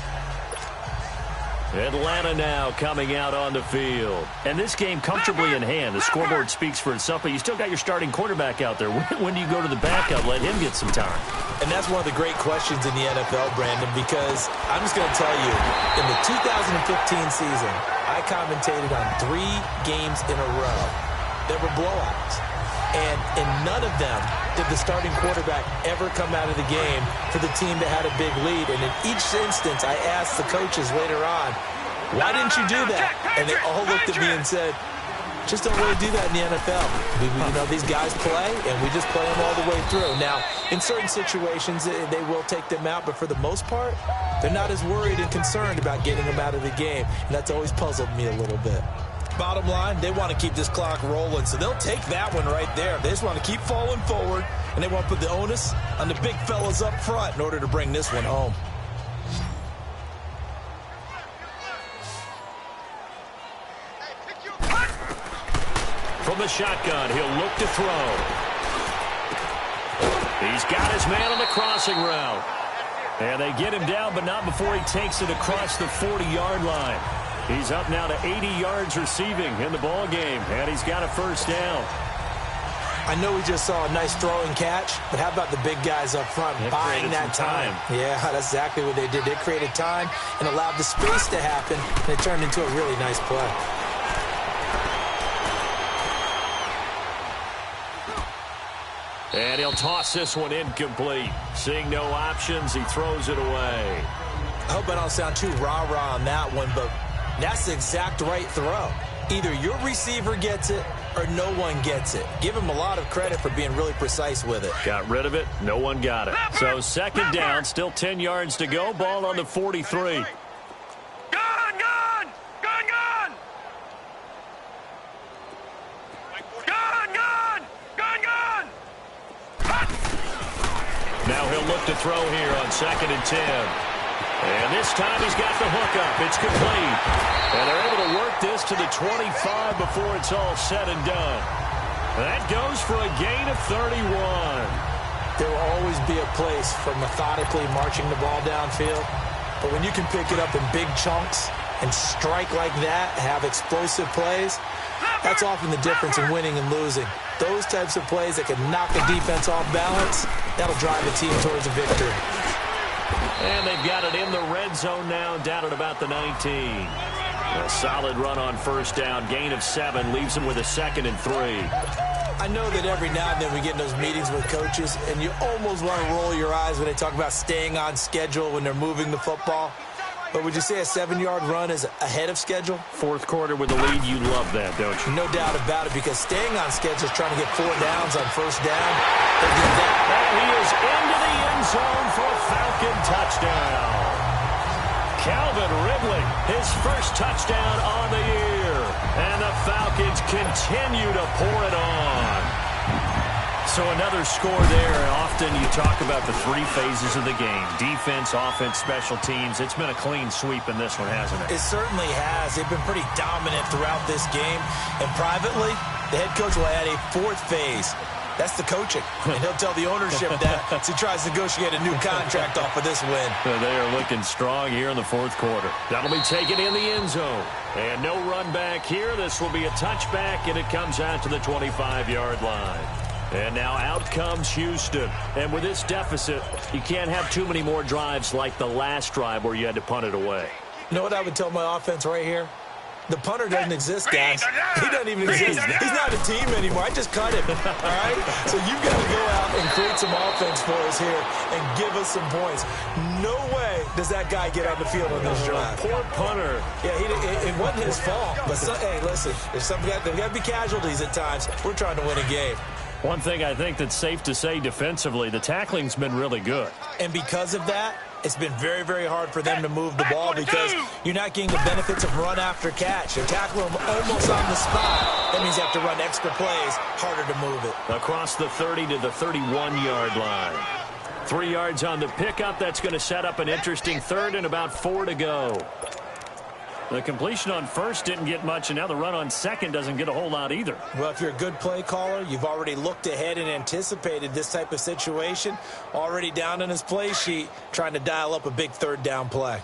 Atlanta now coming out on the field. And this game comfortably in hand. The scoreboard speaks for itself, but you still got your starting quarterback out there. When do you go to the backup? Let him get some time. And that's one of the great questions in the NFL, Brandon, because I'm just going to tell you, in the 2015 season, I commentated on 3 games in a row. There were blowouts. And in none of them did the starting quarterback ever come out of the game for the team that had a big lead. And in each instance, I asked the coaches later on, why didn't you do that? And they all looked at me and said, just don't really do that in the NFL. You know, these guys play, and we just play them all the way through. Now, in certain situations, they will take them out, but for the most part, they're not as worried and concerned about getting them out of the game. And that's always puzzled me a little bit. Bottom line, they want to keep this clock rolling, so they'll take that one right there. They just want to keep falling forward, and they want to put the onus on the big fellas up front in order to bring this one home. From the shotgun, he'll look to throw. He's got his man on the crossing route. And they get him down, but not before he takes it across the 40-yard line. He's up now to 80 yards receiving in the ball game, and he's got a first down. I know we just saw a nice throwing catch, but how about the big guys up front buying that time? Yeah, that's exactly what they did. They created time and allowed the space to happen, and it turned into a really nice play. And he'll toss this one incomplete. Seeing no options, he throws it away. I hope I don't sound too rah-rah on that one, but that's the exact right throw. Either your receiver gets it or no one gets it. Give him a lot of credit for being really precise with it. Got rid of it. No one got it. So second down, still 10 yards to go. Ball on the 43. Now he'll look to throw here on 2nd and 10. And this time he's got the hook up. It's complete. And they're able to work this to the 25 before it's all said and done. That goes for a gain of 31. There will always be a place for methodically marching the ball downfield. But when you can pick it up in big chunks and strike like that, have explosive plays, that's often the difference in winning and losing. Those types of plays that can knock a defense off balance, that'll drive a team towards a victory. And they've got it in the red zone now, down at about the 19. A solid run on first down, gain of 7, leaves them with a 2nd and 3. I know that every now and then we get in those meetings with coaches, and you almost want to roll your eyes when they talk about staying on schedule when they're moving the football. But would you say a 7-yard run is ahead of schedule? Fourth quarter with the lead, you love that, don't you? No doubt about it, because staying on schedule is trying to get 4 downs on first down. They did that. And he is into the end zone for a Falcon touchdown. Calvin Ridley, his first touchdown on the year. And the Falcons continue to pour it on. So another score there. Often you talk about the 3 phases of the game. Defense, offense, special teams. It's been a clean sweep in this one, hasn't it? It certainly has. They've been pretty dominant throughout this game. And privately, the head coach will add a 4th phase. That's the coaching. And he'll tell the ownership that as he tries to negotiate a new contract off of this win. They are looking strong here in the 4th quarter. That'll be taken in the end zone. And no run back here. This will be a touchback, and it comes out to the 25-yard line. And now out comes Houston. And with this deficit, you can't have too many more drives like the last drive where you had to punt it away. You know what I would tell my offense right here? The punter doesn't exist, guys. He doesn't even exist. He's not a team anymore. I just cut him, all right? So you've got to go out and create some offense for us here and give us some points. No way does that guy get on the field on this drive. Poor punter. Yeah, it wasn't his fault. But, hey, listen, there's got to be casualties at times. We're trying to win a game. One thing I think that's safe to say defensively, the tackling's been really good. And because of that, it's been very, very hard for them to move the ball because you're not getting the benefits of run after catch. They're tackling them almost on the spot. That means you have to run extra plays, harder to move it. Across the 30 to the 31-yard line. 3 yards on the pickup. That's going to set up an interesting 3rd and about 4 to go. The completion on first didn't get much, and now the run on second doesn't get a whole lot either. Well, if you're a good play caller, you've already looked ahead and anticipated this type of situation. Already down on his play sheet, trying to dial up a big 3rd down play.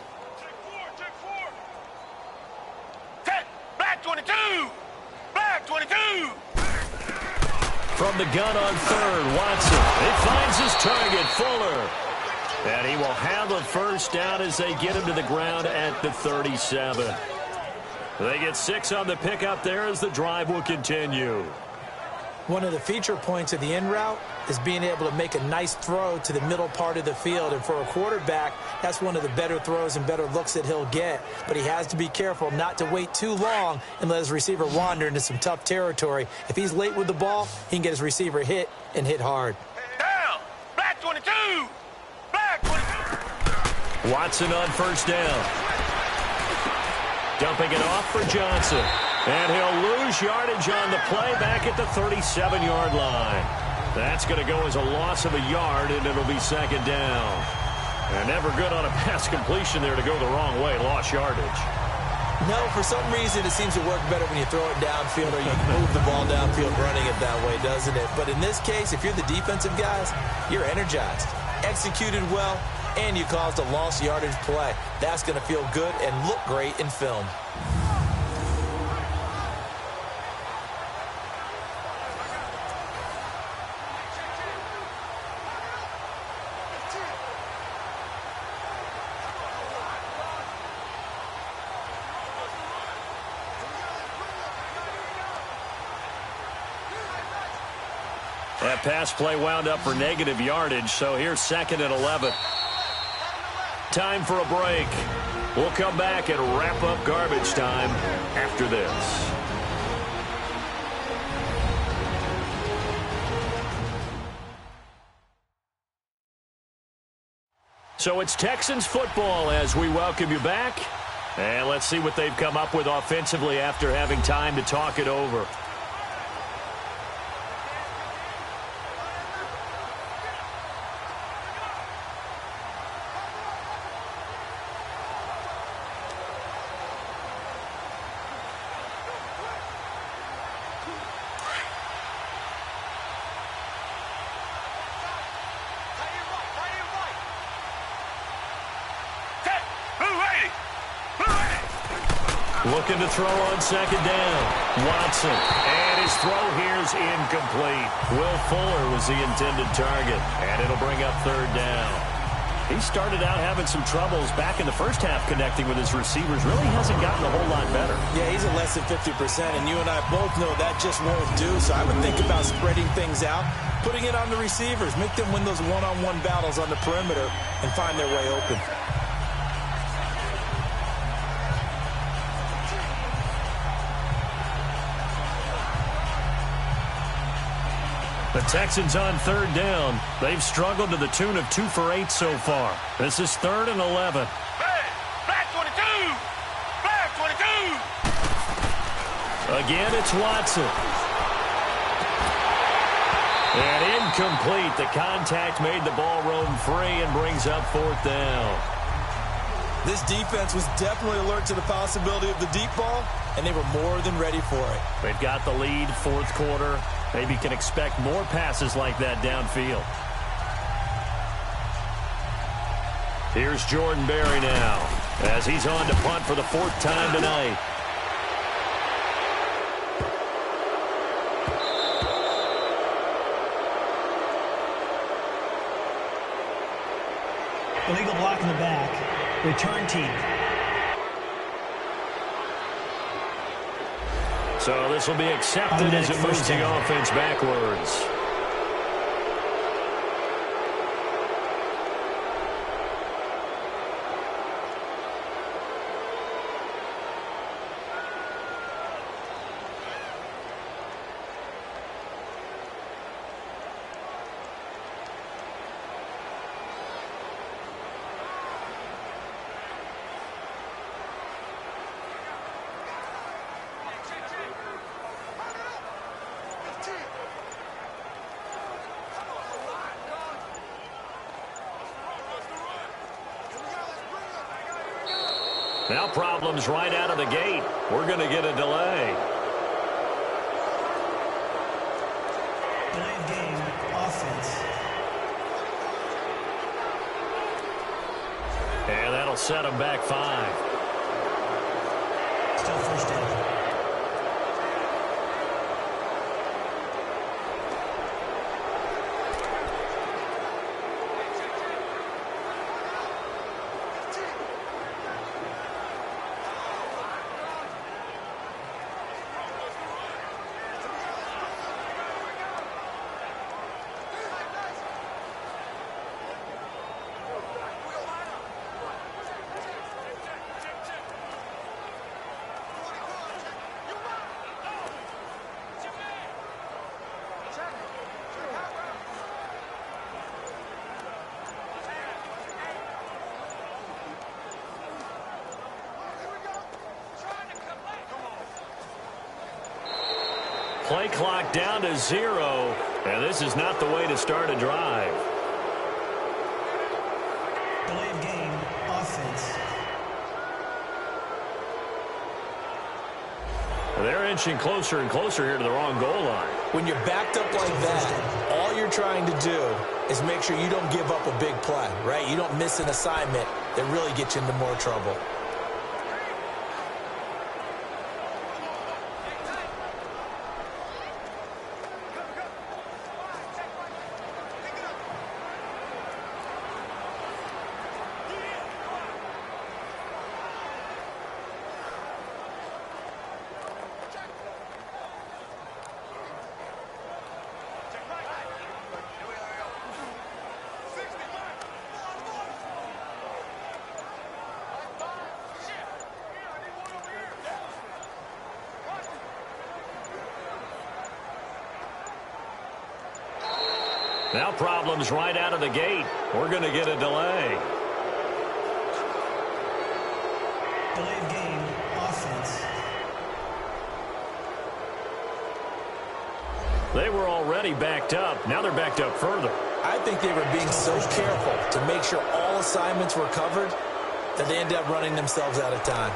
from the gun on third. Watson. He finds his target, Fuller. And he will have a first down as they get him to the ground at the 37. They get 6 on the pickup there as the drive will continue. One of the feature points of the in route is being able to make a nice throw to the middle part of the field. And for a quarterback, that's one of the better throws and better looks that he'll get. But he has to be careful not to wait too long and let his receiver wander into some tough territory. If he's late with the ball, he can get his receiver hit and hit hard. Down! Black 22! Black 22! Watson on first down. Dumping it off for Johnson. And he'll lose yardage on the play back at the 37-yard line. That's going to go as a loss of a yard, and it'll be second down. And never good on a pass completion there to go the wrong way. Lost yardage. No, for some reason it seems to work better when you throw it downfield or you move the ball downfield running it that way, doesn't it? But in this case, if you're the defensive guys, you're energized, executed well, and you caused a lost yardage play. That's going to feel good and look great in film. That pass play wound up for negative yardage, so here's second and 11. Time for a break. We'll come back and wrap up garbage time after this. So it's Texans football as we welcome you back. And let's see what they've come up with offensively after having time to talk it over. Looking to throw on second down. Watson. And his throw here's incomplete. Will Fuller was the intended target. And it'll bring up third down. He started out having some troubles back in the first half connecting with his receivers. Really hasn't gotten a whole lot better. Yeah, he's at less than 50%, and you and I both know that just won't do. So I would think about spreading things out, putting it on the receivers, make them win those one-on-one battles on the perimeter and find their way open. The Texans on third down. They've struggled to the tune of 2 for 8 so far. This is 3rd and 11. Hey, Black 22! Black 22! Again, it's Watson. And incomplete. The contact made the ball roam free and brings up 4th down. This defense was definitely alert to the possibility of the deep ball, and they were more than ready for it. They've got the lead, 4th quarter. Maybe can expect more passes like that downfield. Here's Jordan Berry now as he's on to punt for the 4th time tonight. Illegal block in the back. Return team. So this will be accepted as it moves the offense backwards. Now problems right out of the gate. We're going to get a delay. Delay of game, offense. And that'll set them back 5. Still first down. Play clock down to 0, and this is not the way to start a drive. Delay of game, offense. They're inching closer and closer here to the wrong goal line. When you're backed up like that, all you're trying to do is make sure you don't give up a big play, right? You don't miss an assignment that really gets you into more trouble. Now problems right out of the gate. We're going to get a delay. Delay of game, offense. They were already backed up. Now they're backed up further. I think they were being so careful to make sure all assignments were covered that they ended up running themselves out of time.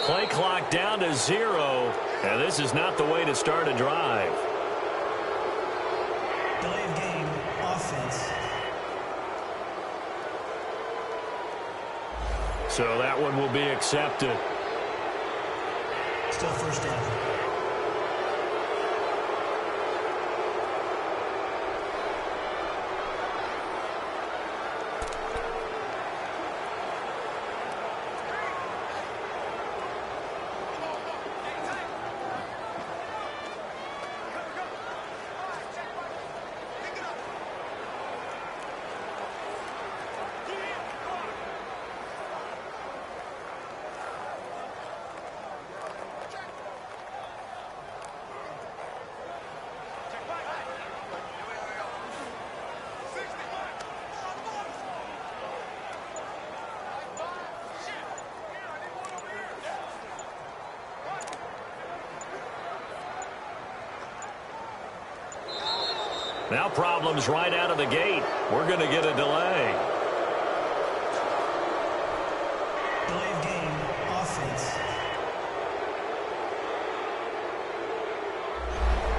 Play clock down to 0, and this is not the way to start a drive. Delay of game, offense. So that one will be accepted. Still first down. Now problems right out of the gate. We're going to get a delay. Delay of game, offense.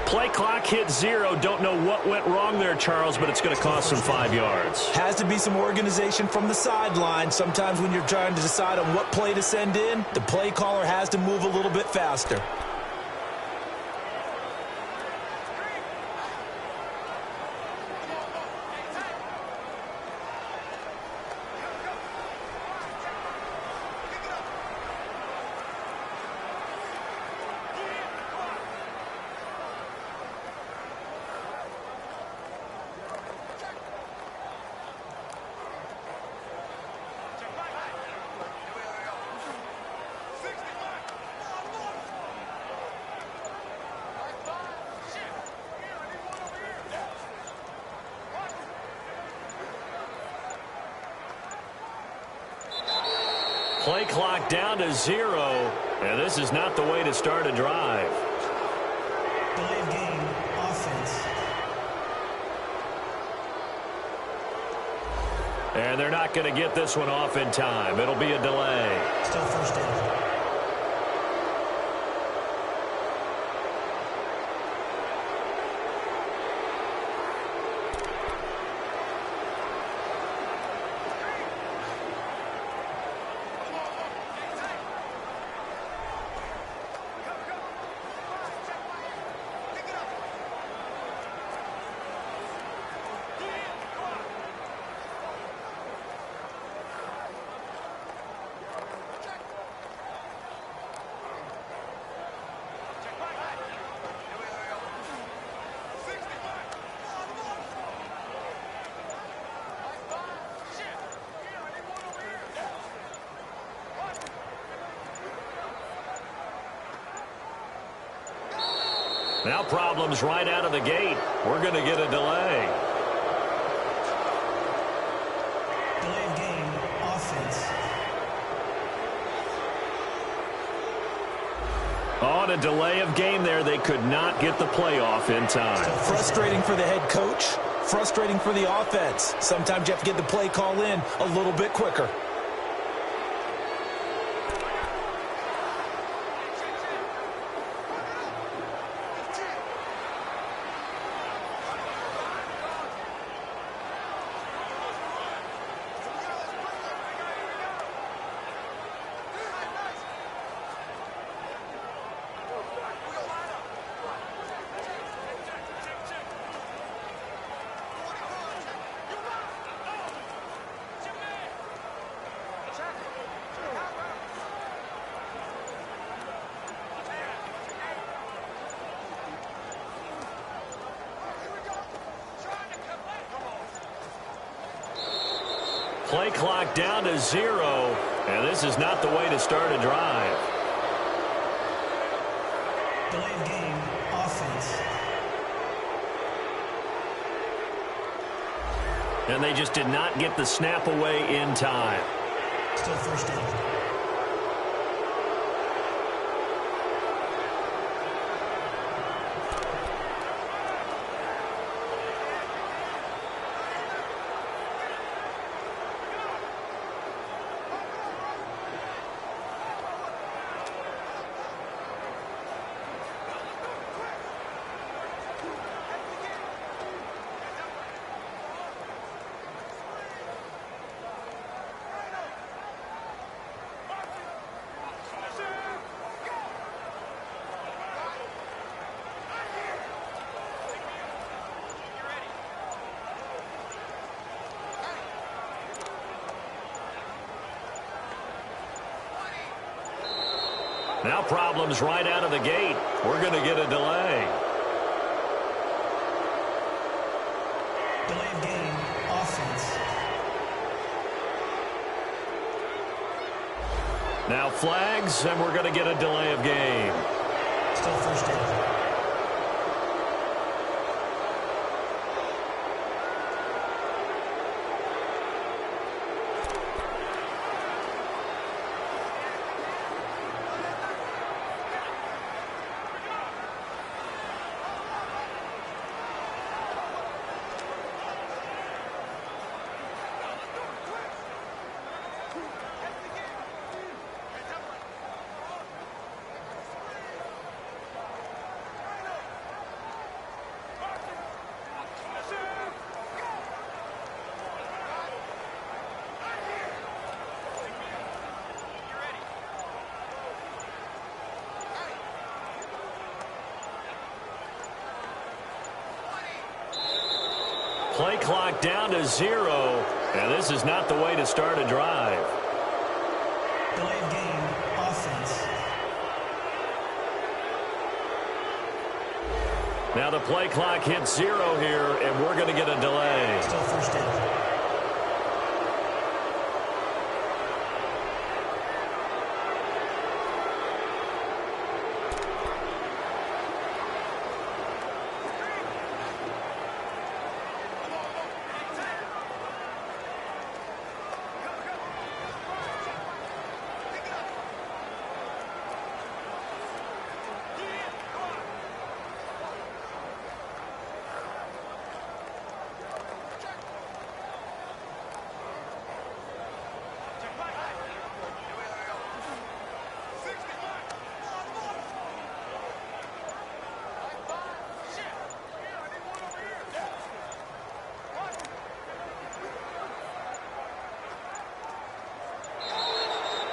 Play clock hit 0. Don't know what went wrong there, Charles, but it's going to cost them 5 yards. Has to be some organization from the sideline. Sometimes when you're trying to decide on what play to send in, the play caller has to move a little bit faster. Play clock down to 0, and this is not the way to start a drive. Delay of game, offense. And they're not going to get this one off in time. It'll be a delay. Still first down. Now problems right out of the gate. We're going to get a delay. Delay of game, offense. On a delay of game there, they could not get the playoff in time. Frustrating for the head coach. Frustrating for the offense. Sometimes you have to get the play call in a little bit quicker. Play clock down to 0, and this is not the way to start a drive. Delay of game, offense. And they just did not get the snap away in time. Still first down. Now problems right out of the gate. We're going to get a delay. Delay of game, offense. Now flags, and we're going to get a delay of game. Still first down. Play clock down to 0, and this is not the way to start a drive. Delay of game, offense. Now the play clock hits 0 here, and we're going to get a delay. Still first down.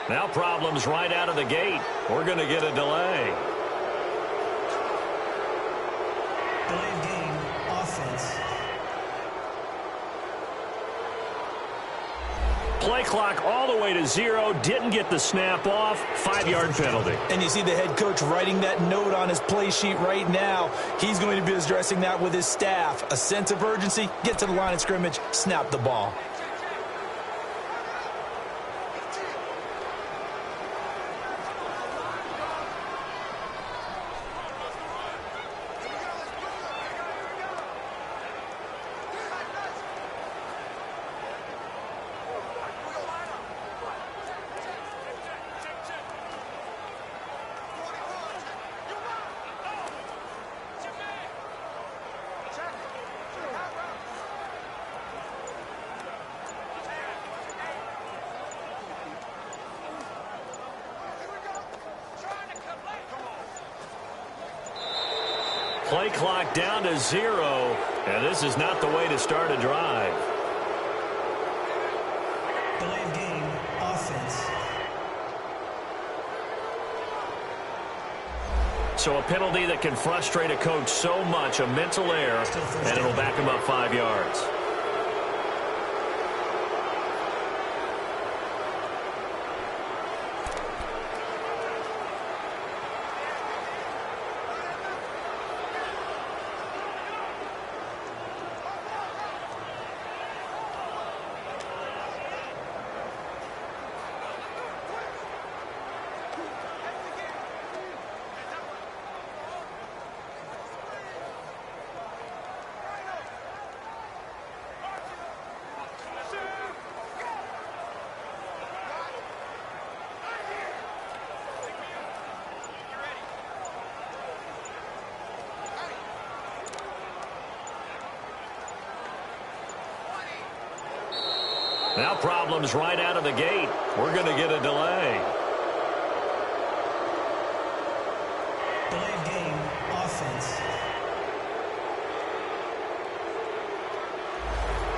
Now problems right out of the gate. We're going to get a delay. Delay of game, offense. Play clock all the way to 0. Didn't get the snap off. 5-yard penalty. And you see the head coach writing that note on his play sheet right now. He's going to be addressing that with his staff. A sense of urgency, get to the line of scrimmage, snap the ball. Play clock down to 0, and this is not the way to start a drive. Delay of game, offense. So a penalty that can frustrate a coach so much, a mental error, and it'll back him up 5 yards. Now problems right out of the gate. We're going to get a delay. Delay of game, offense.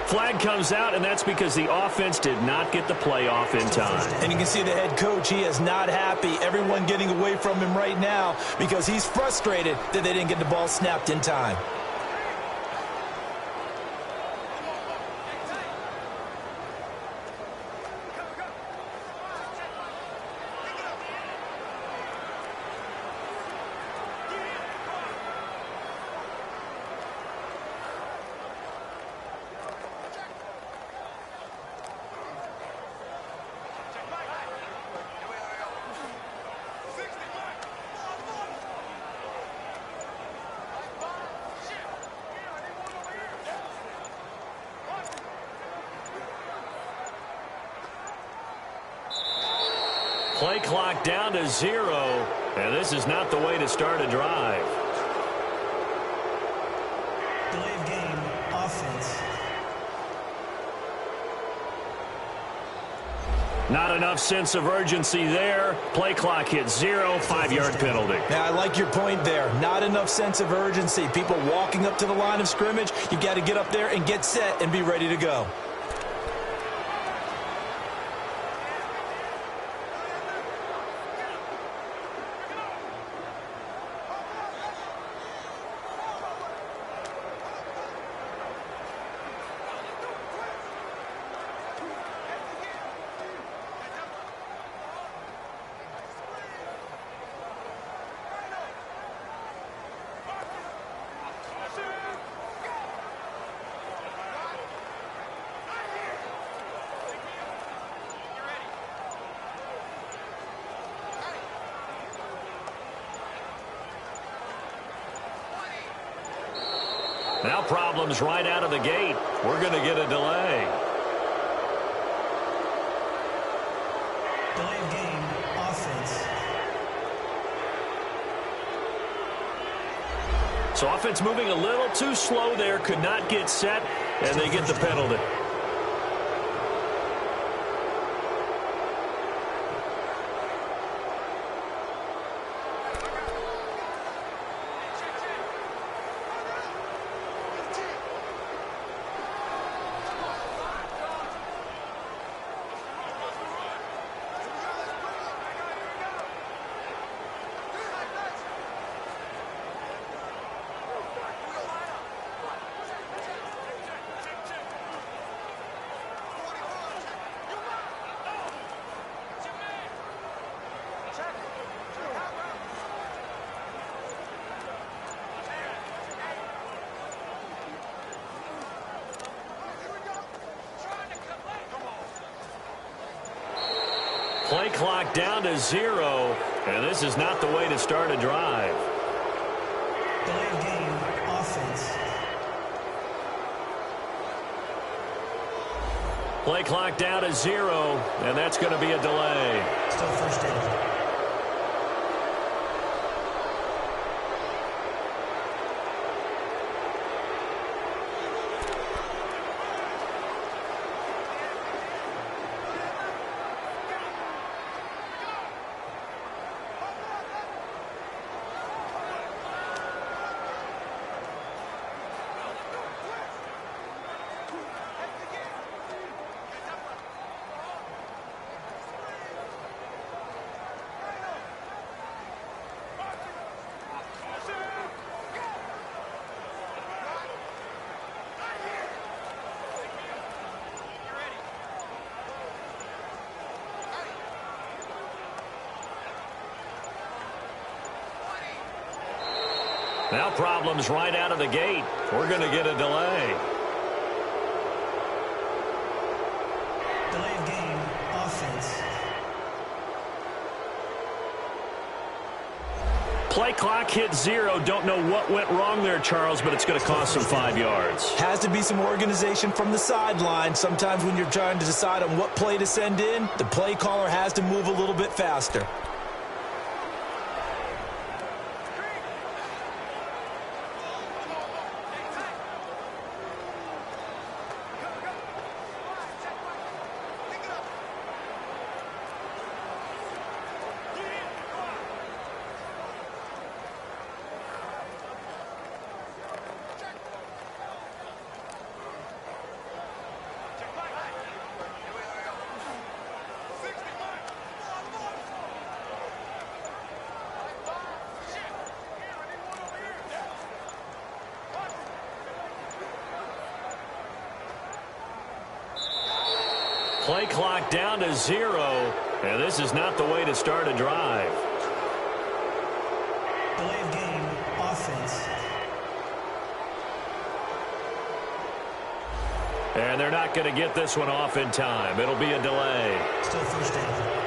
Flag comes out, and that's because the offense did not get the play off in time. And you can see the head coach, he is not happy. Everyone getting away from him right now because he's frustrated that they didn't get the ball snapped in time. Play clock down to 0, and this is not the way to start a drive. Delay of game, offense. Not enough sense of urgency there. Play clock hits 0, 5-yard penalty. Now, I like your point there. Not enough sense of urgency. People walking up to the line of scrimmage, you got to get up there and get set and be ready to go. Now problems right out of the gate. We're going to get a delay. Delay of game, offense. So offense moving a little too slow there. Could not get set, and they get the penalty. Play clock down to 0, and this is not the way to start a drive. Delay of game, offense. Play clock down to 0, and that's going to be a delay. Still first down. Now problems right out of the gate. We're going to get a delay. Delay of game, offense. Play clock hit 0. Don't know what went wrong there, Charles, but it's going to cost them 5 yards. Has to be some organization from the sideline. Sometimes when you're trying to decide on what play to send in, the play caller has to move a little bit faster. Play clock down to 0, and this is not the way to start a drive. Delay of game, offense. And they're not going to get this one off in time. It'll be a delay. Still first down.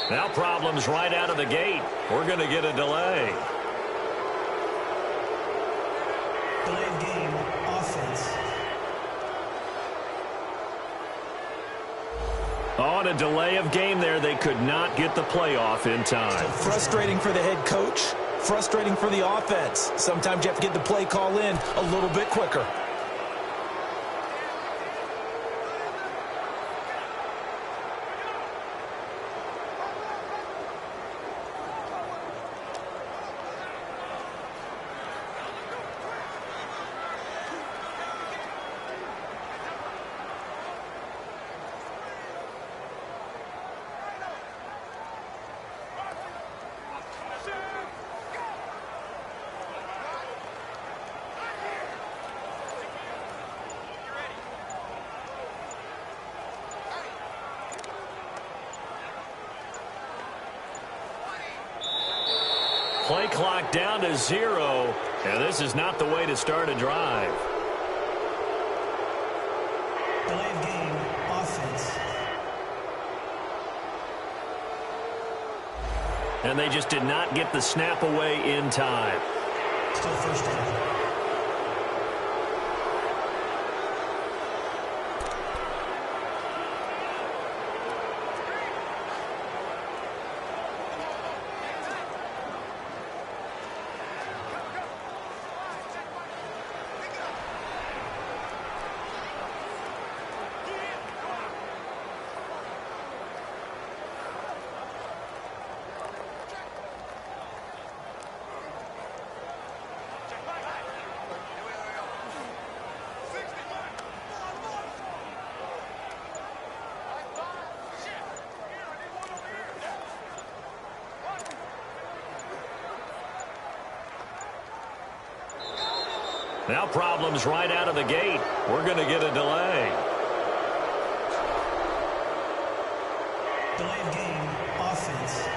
Now problems right out of the gate. We're going to get a delay. Delay of game, offense. On a delay of game there, they could not get the playoff in time. Frustrating for the head coach. Frustrating for the offense. Sometimes you have to get the play call in a little bit quicker. Play clock down to 0, and this is not the way to start a drive. Delay of game, offense. And they just did not get the snap away in time. Still first down. Now problems right out of the gate. We're going to get a delay. Delay of game, offense.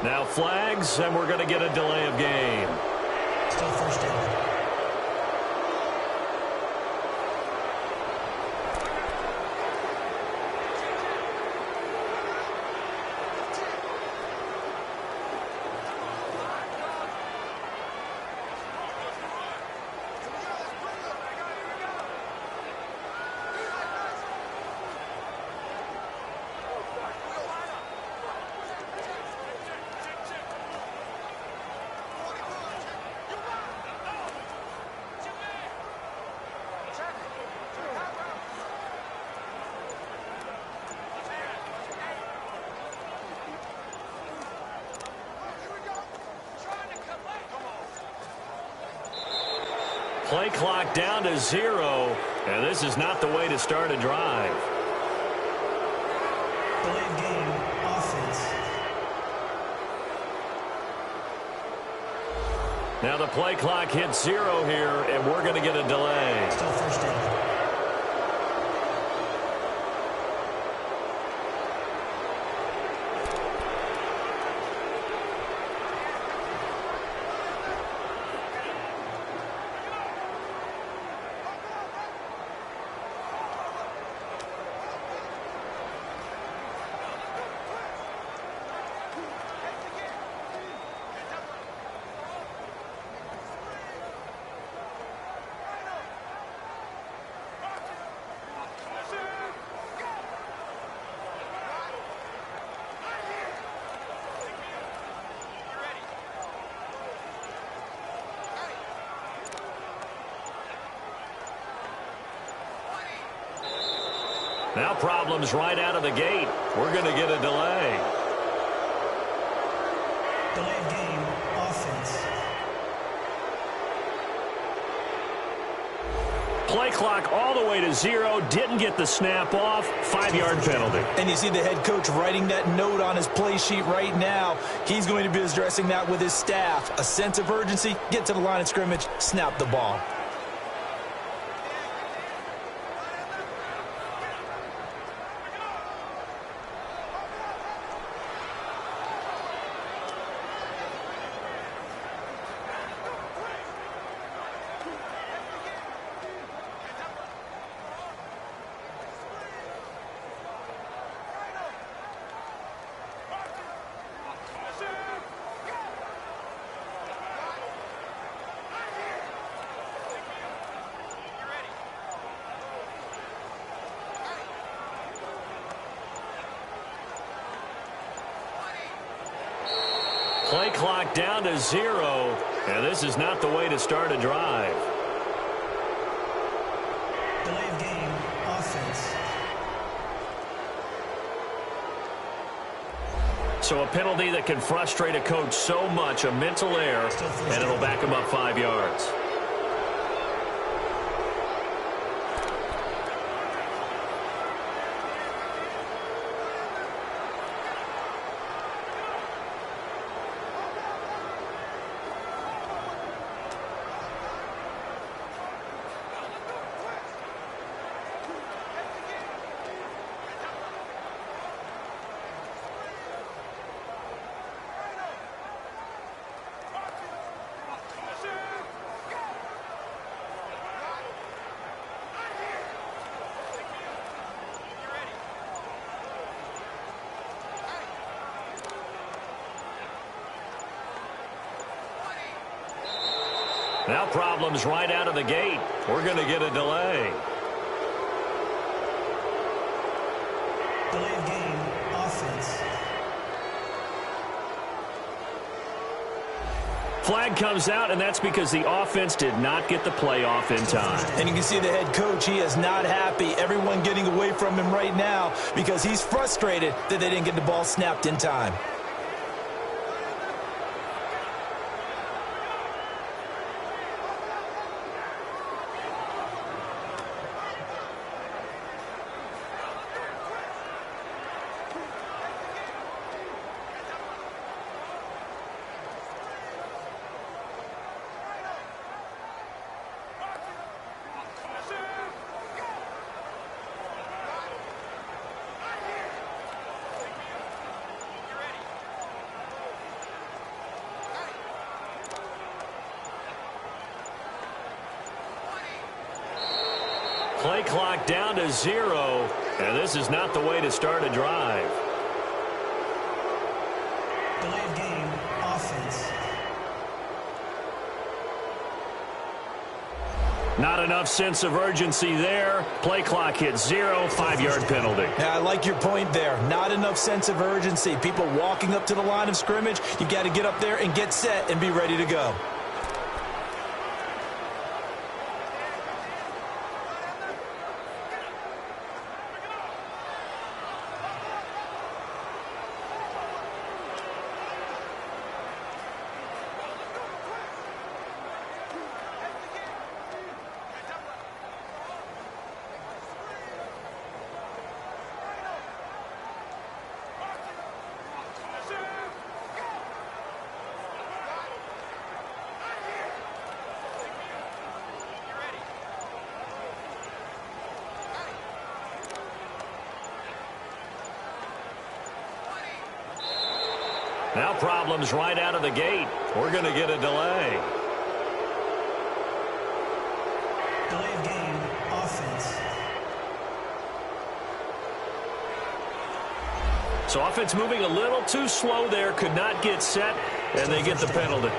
Now flags, and we're going to get a delay of game. Still first down. Play clock down to 0, and this is not the way to start a drive. Delayed game, offense. Now the play clock hits 0 here, and we're going to get a delay. Still first down. Now problems right out of the gate. We're going to get a delay. Delayed game, offense. Play clock all the way to 0. Didn't get the snap off. 5-yard penalty. And you see the head coach writing that note on his play sheet right now. He's going to be addressing that with his staff. A sense of urgency, get to the line of scrimmage, snap the ball. Play clock down to 0, and this is not the way to start a drive. Delayed game, offense. So a penalty that can frustrate a coach so much, a mental error, and it'll back him up 5 yards. Now problems right out of the gate. We're going to get a delay. Delayed game, offense. Flag comes out, and that's because the offense did not get the play off in time. And you can see the head coach, he is not happy. Everyone getting away from him right now because he's frustrated that they didn't get the ball snapped in time. Play clock down to 0, and this is not the way to start a drive. Delayed game, offense. Not enough sense of urgency there. Play clock hits 0, 5-yard penalty. Yeah, I like your point there. Not enough sense of urgency. People walking up to the line of scrimmage, you got to get up there and get set and be ready to go. Now problems right out of the gate. We're going to get a delay. Delay of game, offense. So offense moving a little too slow there. Could not get set, and they get the penalty.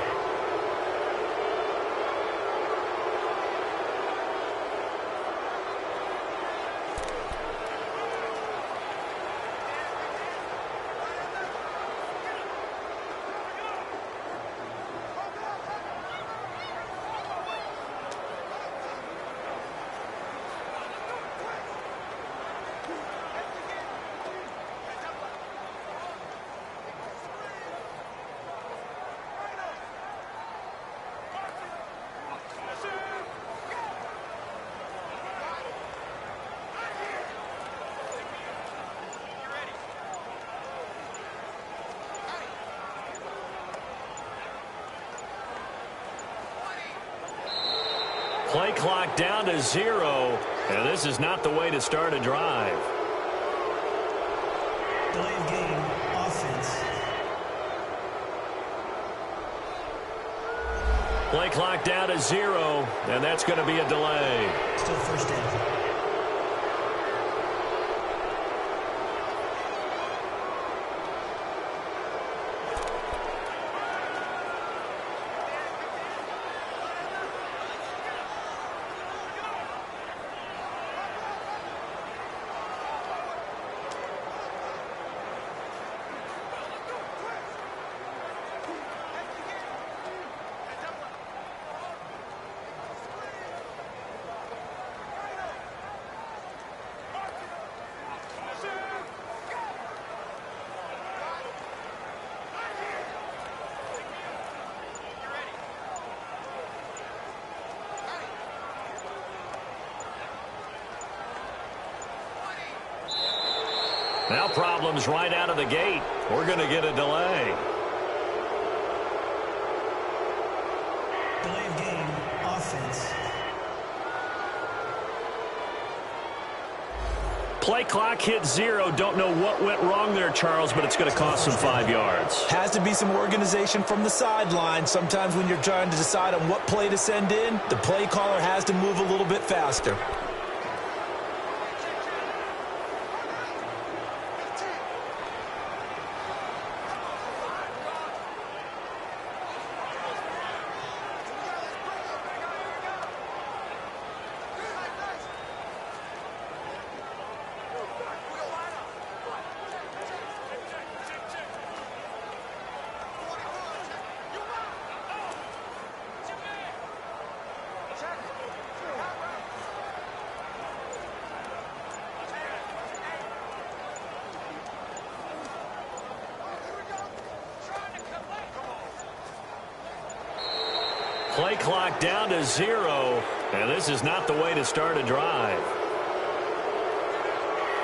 Play clock down to 0, and this is not the way to start a drive. Delay of game, offense. Play clock down to 0, and that's going to be a delay. Still first down. Now problems right out of the gate. We're going to get a delay. Delay of game, offense. Play clock hit 0. Don't know what went wrong there, Charles, but it's going to cost them 5 yards. Has to be some organization from the sideline. Sometimes when you're trying to decide on what play to send in, the play caller has to move a little bit faster. Play clock down to 0, and this is not the way to start a drive.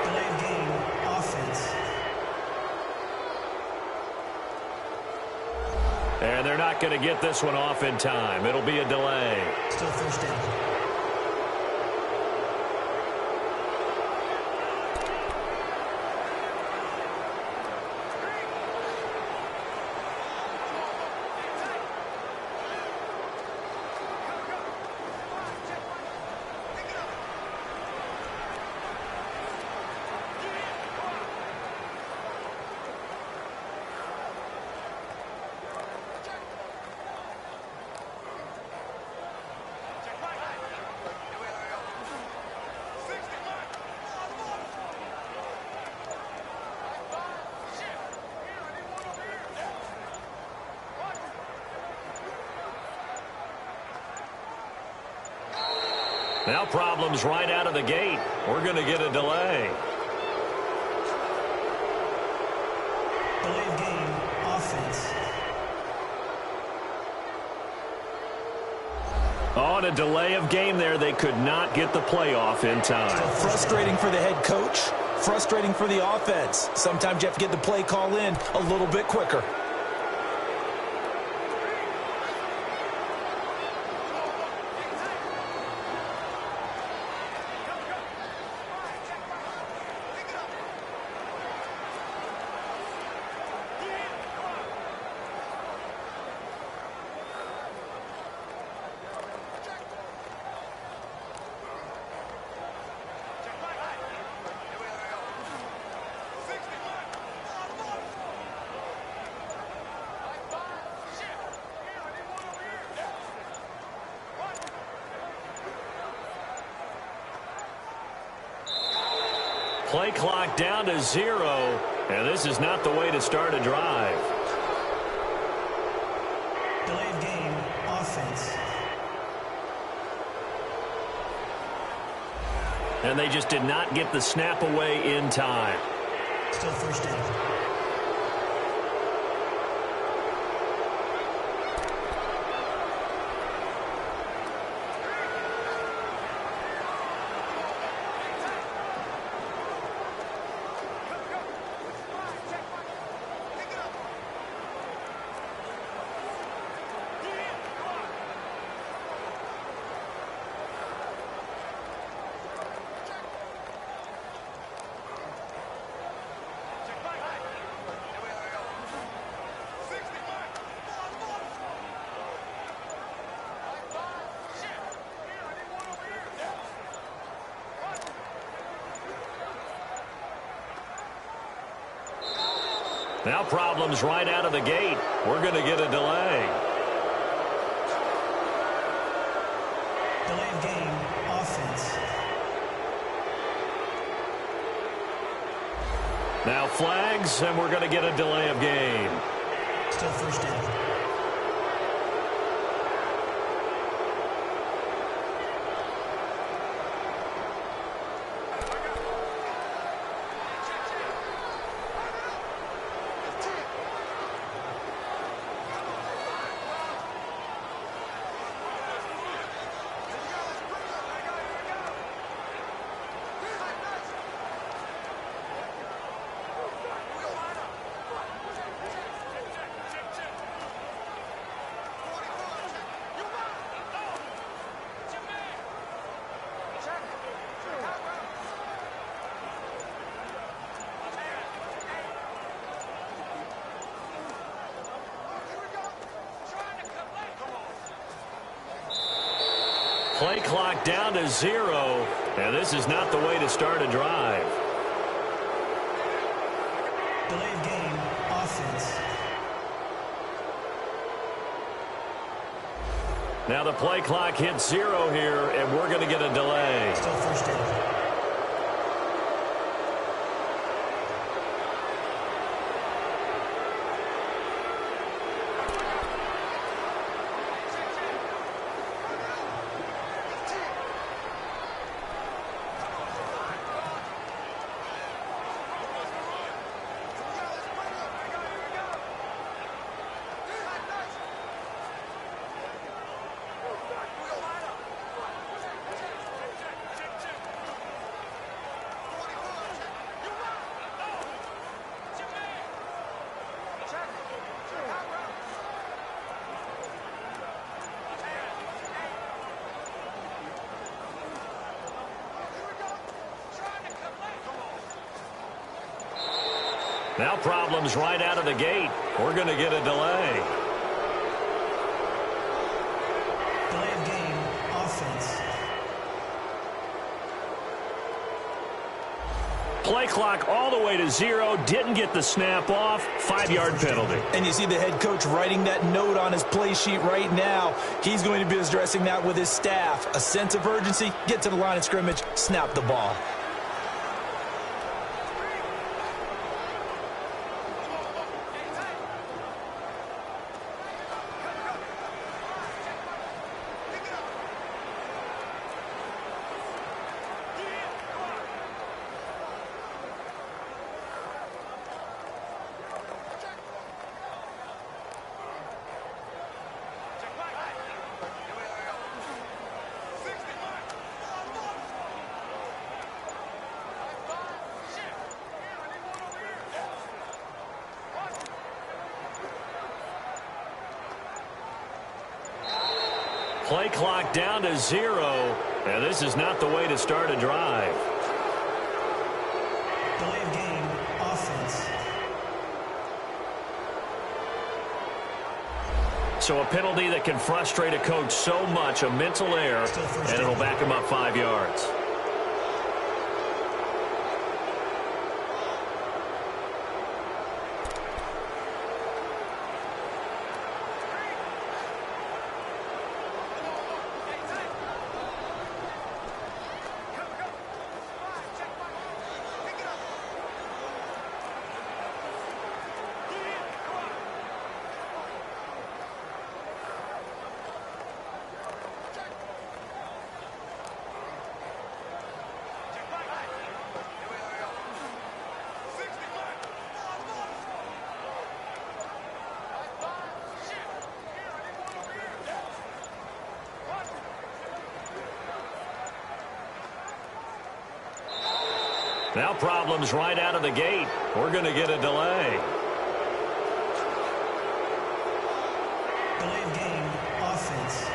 Delay of game, offense. And they're not going to get this one off in time. It'll be a delay. Still first down. Now problems right out of the gate. We're going to get a delay. Delay of game, offense. On a delay of game there, they could not get the playoff in time. Frustrating for the head coach. Frustrating for the offense. Sometimes you have to get the play call in a little bit quicker. Play clock down to 0, and this is not the way to start a drive. Delay of game, offense. And they just did not get the snap away in time. Still first down. Now problems right out of the gate. We're going to get a delay. Delay of game, offense. Now flags, and we're going to get a delay of game. Still first down. Play clock down to 0, and this is not the way to start a drive. Delay of game, offense. Now the play clock hits 0 here, and we're going to get a delay. Still first down. Now problems right out of the gate. We're going to get a delay. Delay of game, offense. Play clock all the way to 0. Didn't get the snap off. 5-yard penalty. And you see the head coach writing that note on his play sheet right now. He's going to be addressing that with his staff. A sense of urgency, get to the line of scrimmage, snap the ball. Play clock down to 0, and this is not the way to start a drive. Delay of game, offense. So a penalty that can frustrate a coach so much, a mental error, and it'll back him up 5 yards. Now problems right out of the gate. We're going to get a delay. Delay of game, offense.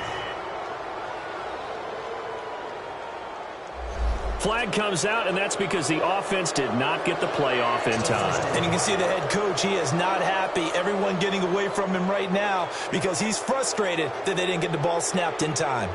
Flag comes out, and that's because the offense did not get the play off in time. And you can see the head coach, he is not happy. Everyone getting away from him right now because he's frustrated that they didn't get the ball snapped in time.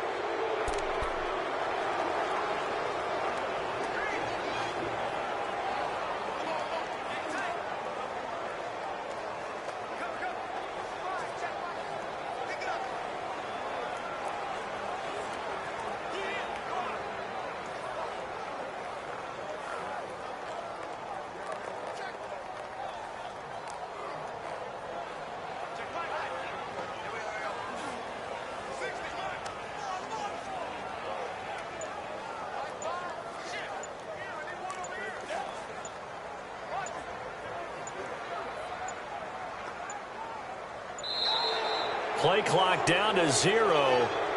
Play clock down to 0,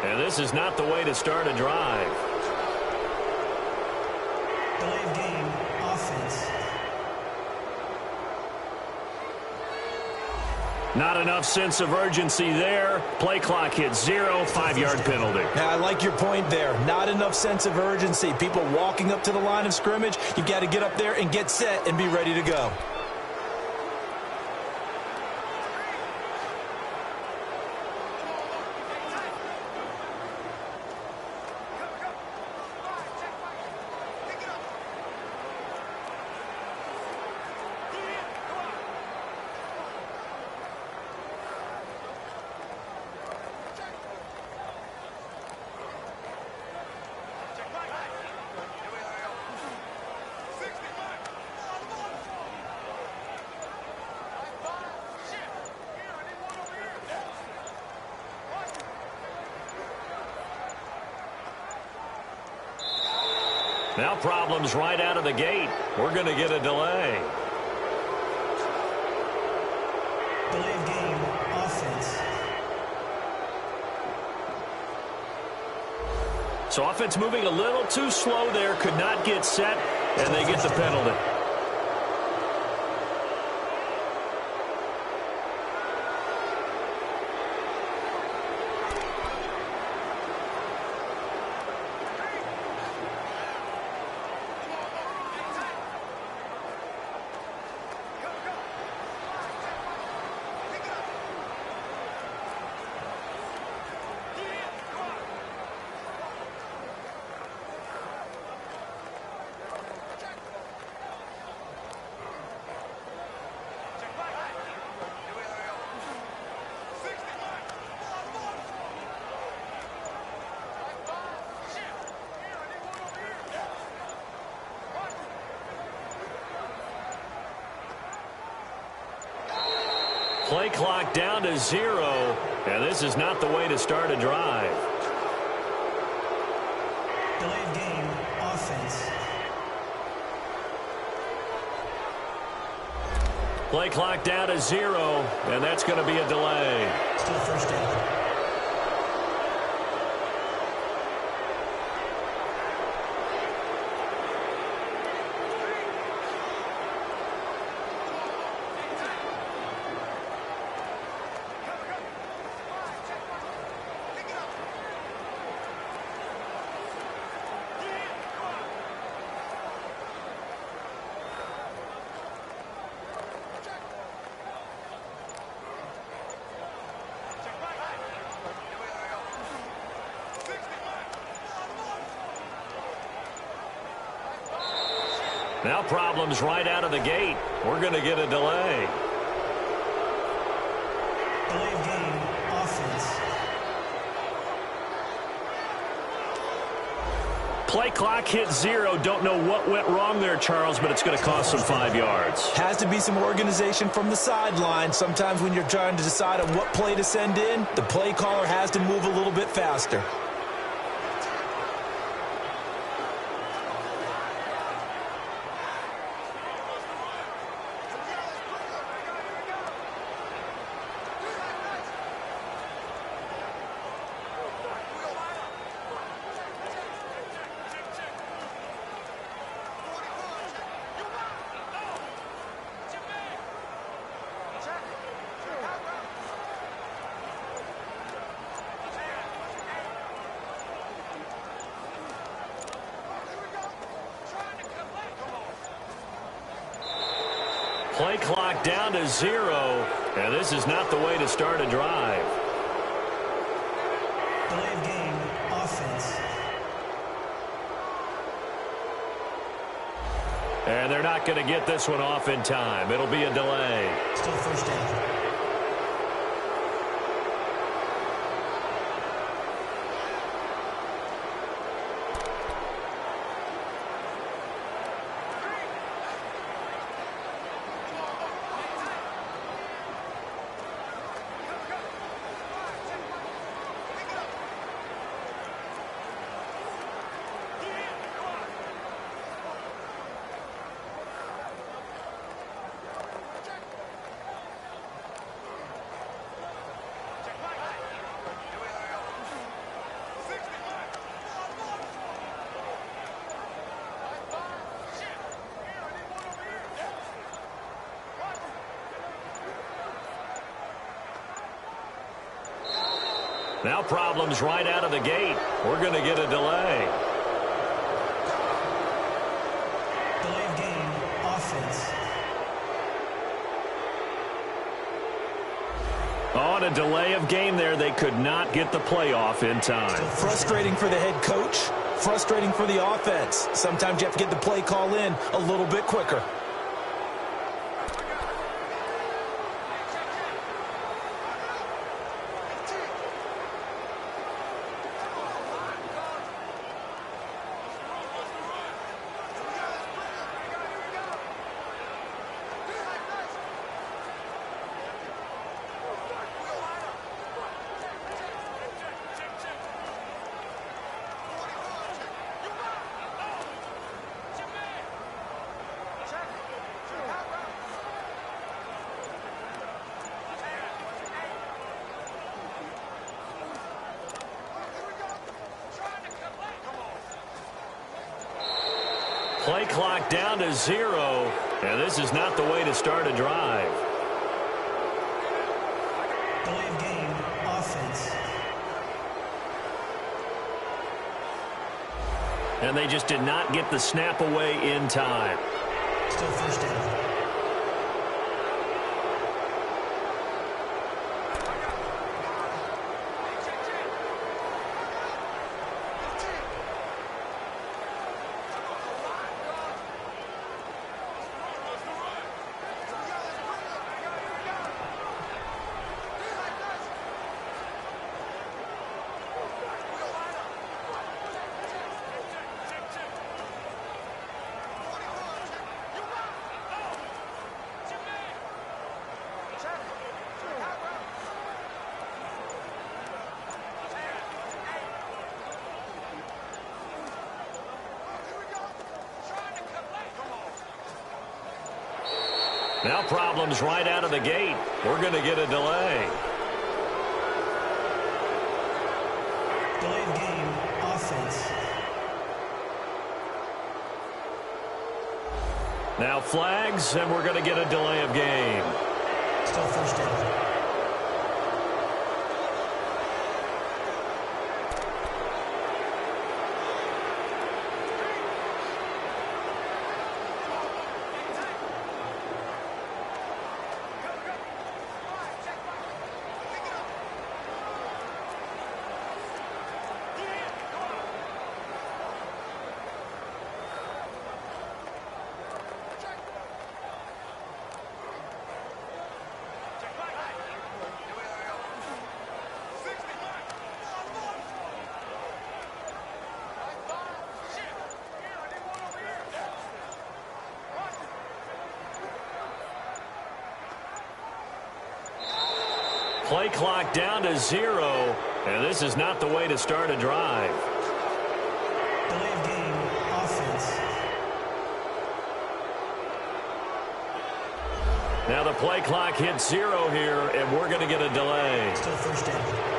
and this is not the way to start a drive. Delay of game, offense. Not enough sense of urgency there. Play clock hits 0, 5-yard penalty. Now, I like your point there. Not enough sense of urgency. People walking up to the line of scrimmage, you've got to get up there and get set and be ready to go. Now problems right out of the gate. We're going to get a delay. Delay of game, offense. So offense moving a little too slow there. Could not get set, and they get the penalty. Play clock down to 0, and this is not the way to start a drive. Delay of game, offense. Play clock down to 0, and that's going to be a delay. Still first down. Now problems right out of the gate. We're going to get a delay. Delay of game, offense. Play clock hit 0. Don't know what went wrong there, Charles, but it's going to cost them 5 yards. Has to be some organization from the sideline. Sometimes when you're trying to decide on what play to send in, the play caller has to move a little bit faster. Play clock down to 0, and this is not the way to start a drive. Delay of game, offense. And they're not going to get this one off in time. It'll be a delay. Still first down. Now problems right out of the gate. We're going to get a delay. Delay of game, offense. On a delay of game there, they could not get the playoff in time. Frustrating for the head coach. Frustrating for the offense. Sometimes you have to get the play call in a little bit quicker. Play clock down to 0, and this is not the way to start a drive. Delay of game, offense. And they just did not get the snap away in time. Still first down. Now problems right out of the gate. We're going to get a delay. Delay of game, offense. Now flags, and we're going to get a delay of game. Still first down. Play clock down to 0, and this is not the way to start a drive. Delay of game, offense. Now the play clock hits 0 here, and we're going to get a delay. Still first down.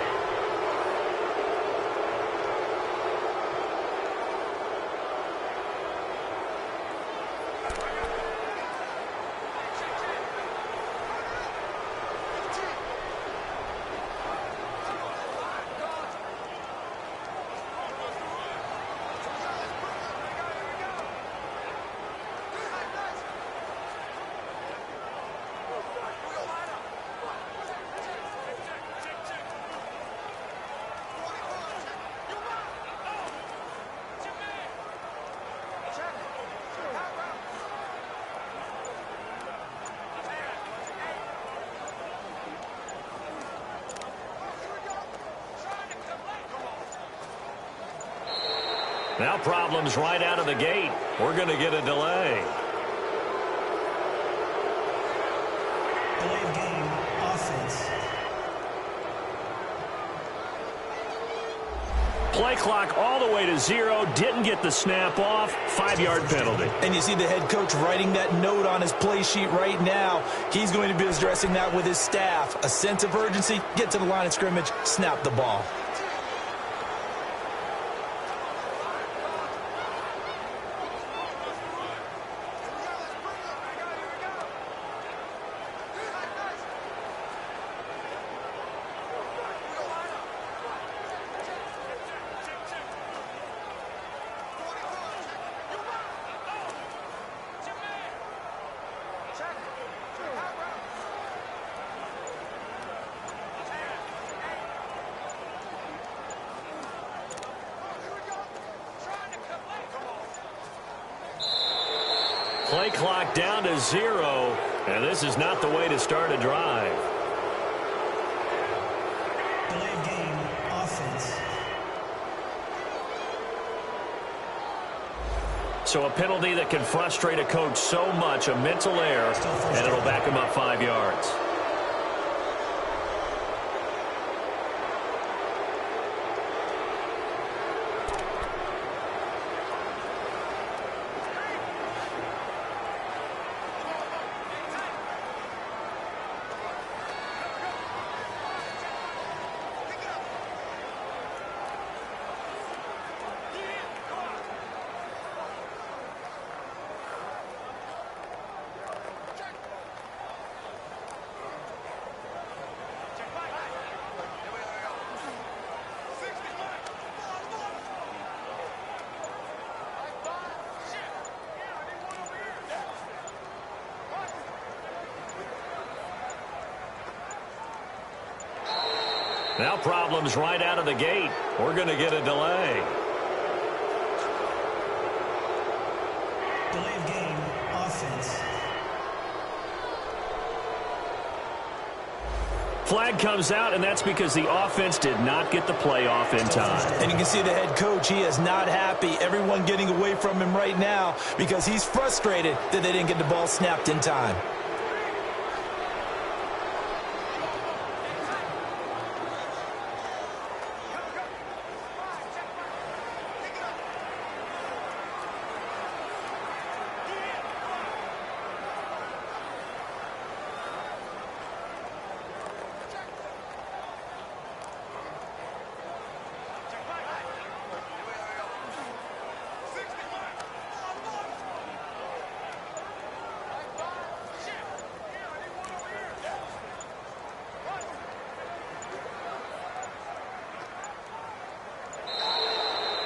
Now problems right out of the gate. We're going to get a delay. Delay of game, offense. Play clock all the way to 0. Didn't get the snap off. 5-yard penalty. And you see the head coach writing that note on his play sheet right now. He's going to be addressing that with his staff. A sense of urgency, get to the line of scrimmage, snap the ball. Play clock down to 0, and this is not the way to start a drive. Delay of game, offense. So a penalty that can frustrate a coach so much, a mental error, and it'll back him up 5 yards. Now problems right out of the gate. We're going to get a delay. Delay of game, offense. Flag comes out, and that's because the offense did not get the play off in time. And you can see the head coach, he is not happy. Everyone getting away from him right now because he's frustrated that they didn't get the ball snapped in time.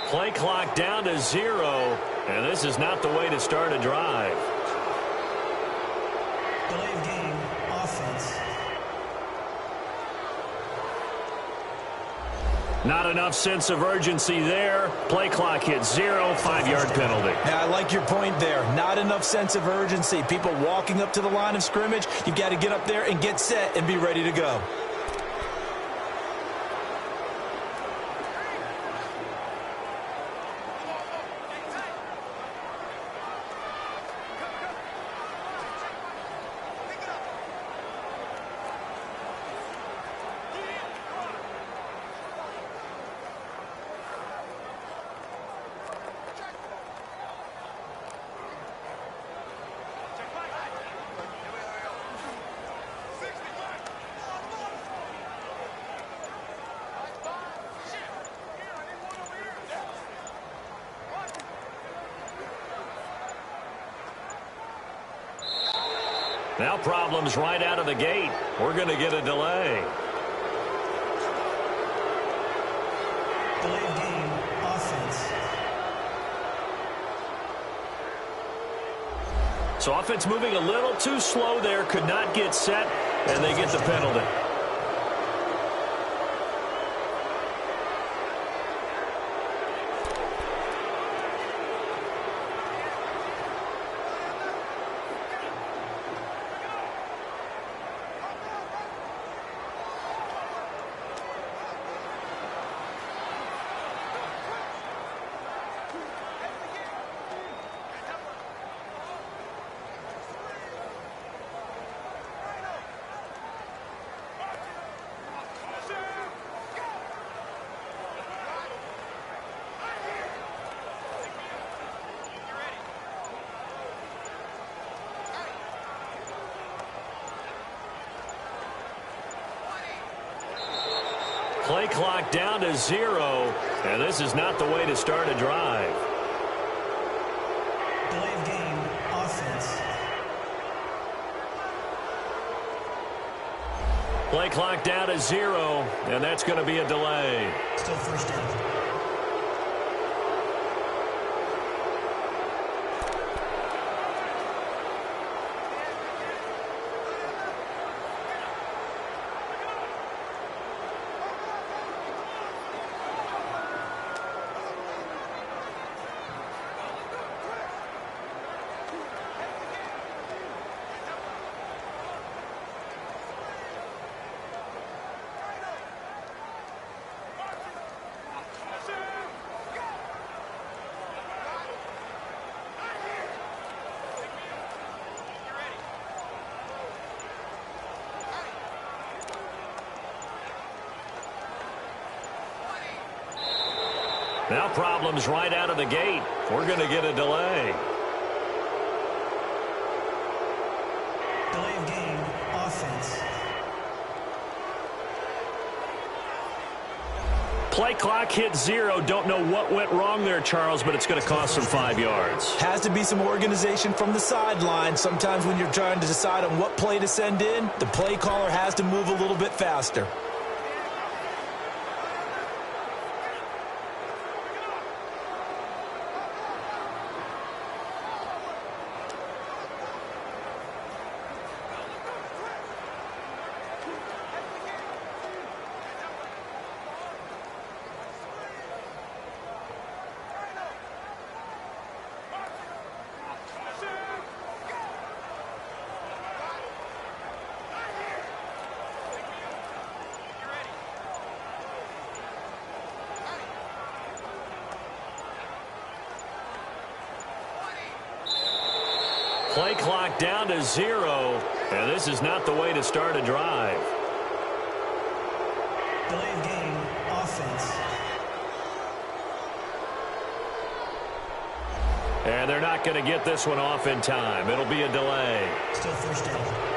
Play clock down to 0, and this is not the way to start a drive. Delay of game, offense. Not enough sense of urgency there. Play clock hits 0, 5-yard penalty. Now, I like your point there. Not enough sense of urgency. People walking up to the line of scrimmage, you've got to get up there and get set and be ready to go. Now problems right out of the gate. We're going to get a delay. Delay of game, offense. So offense moving a little too slow there. Could not get set, and they get the penalty. clock down to 0, and this is not the way to start a drive. Delay of game, offense. Play clock down to 0, and that's going to be a delay. Still first down. Now problems right out of the gate. We're going to get a delay. Delay of game, offense. Play clock hit 0. Don't know what went wrong there, Charles, but it's going to cost them 5 yards. Has to be some organization from the sideline. Sometimes when you're trying to decide on what play to send in, the play caller has to move a little bit faster. Play clock down to 0, and this is not the way to start a drive. Delay of game, offense. And they're not going to get this one off in time. It'll be a delay. Still first down.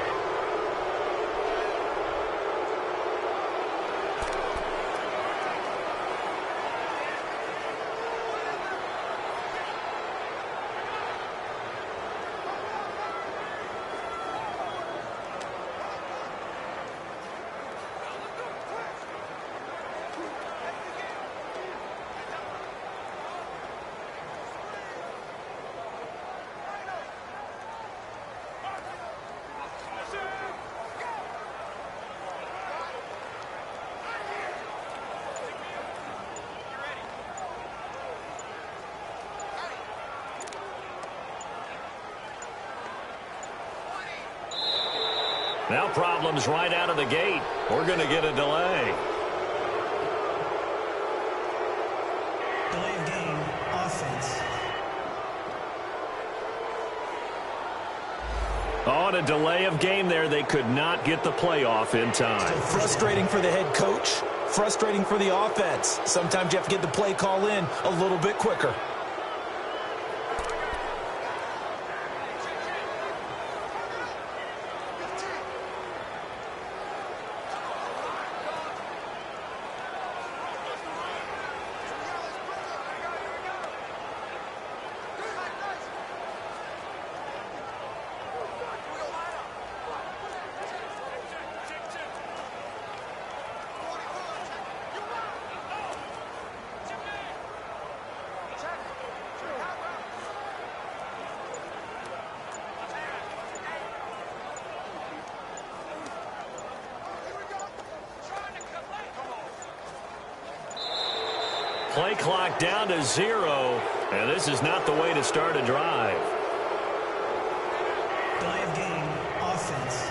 Now problems right out of the gate. We're going to get a delay. Delay of game, offense. On a delay of game there, they could not get the playoff in time. Frustrating for the head coach. Frustrating for the offense. Sometimes you have to get the play call in a little bit quicker. Play clock down to 0, and this is not the way to start a drive. Delay of game, offense.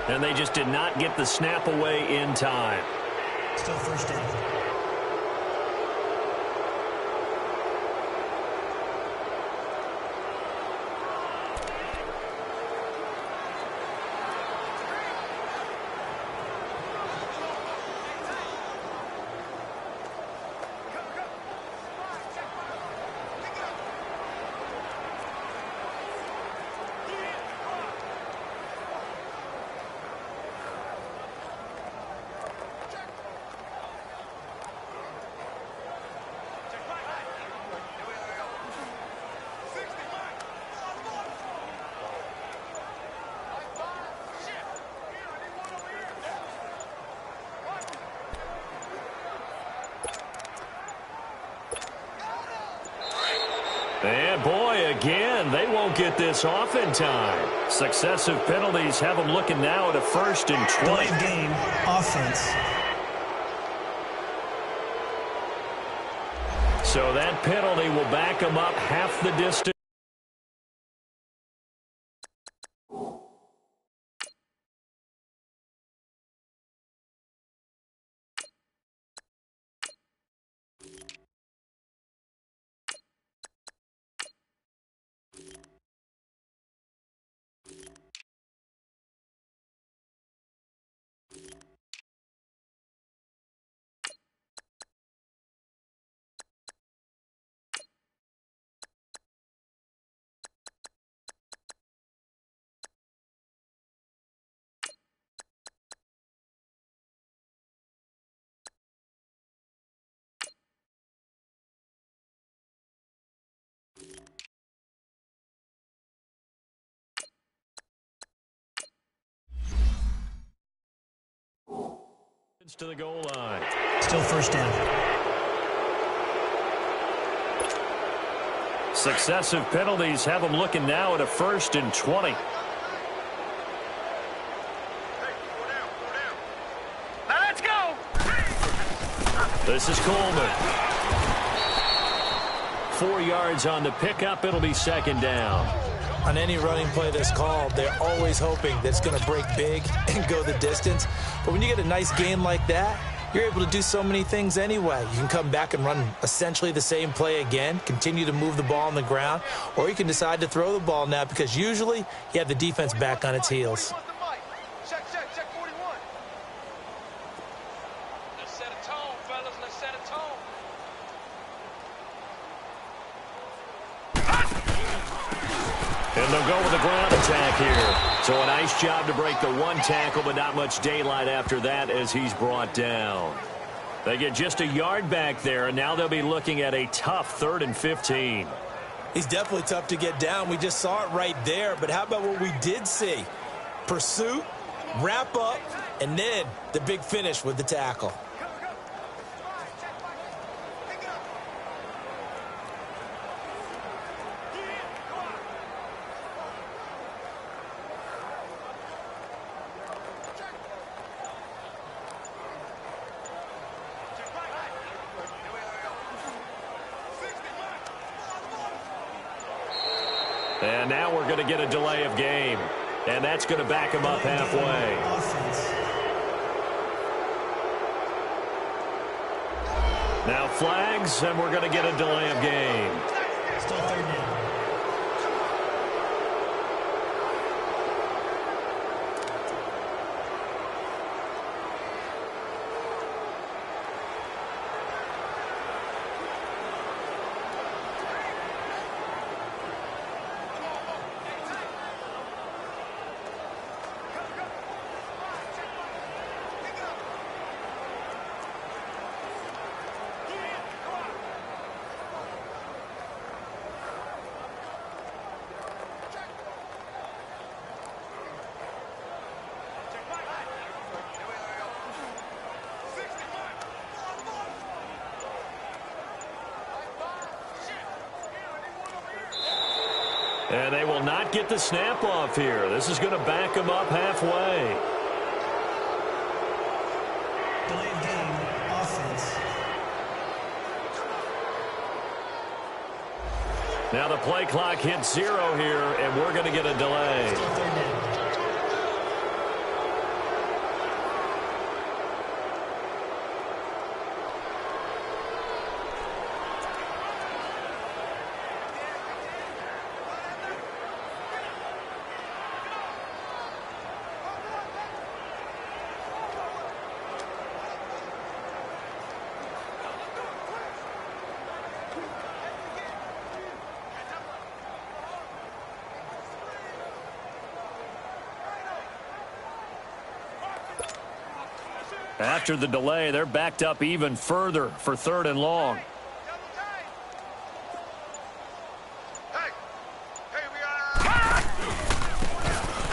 And they just did not get the snap away in time. Still first down. And boy, again, they won't get this off in time. Successive penalties have them looking now at a 1st and 20. Delay of game, offense. So that penalty will back them up half the distance. To the goal line. Still 1st down. Successive penalties have them looking now at a 1st and 20. Now let's go. This is Coleman. 4 yards on the pickup. It'll be 2nd down. On any running play that's called, they're always hoping that it's going to break big and go the distance. But when you get a nice gain like that, you're able to do so many things anyway. You can come back and run essentially the same play again, continue to move the ball on the ground, or you can decide to throw the ball now because usually you have the defense back on its heels. Check 41. Let's set a tone, fellas. Let's set a tone. And they'll go with the ground attack here. So a nice job to break the 1 tackle, but not much daylight after that as he's brought down. They get just a yard back there, and now they'll be looking at a tough 3rd and 15. He's definitely tough to get down. We just saw it right there, but how about what we did see? Pursuit, wrap up, and then the big finish with the tackle. And now we're going to get a delay of game. And that's going to back him up halfway. Now flags, and we're going to get a delay of game. Still 3rd down. And they will not get the snap off here. This is going to back them up halfway. Delay of game, offense. Now the play clock hits 0 here, and we're going to get a delay. Still 3rd down. After the delay, they're backed up even further for 3rd and long.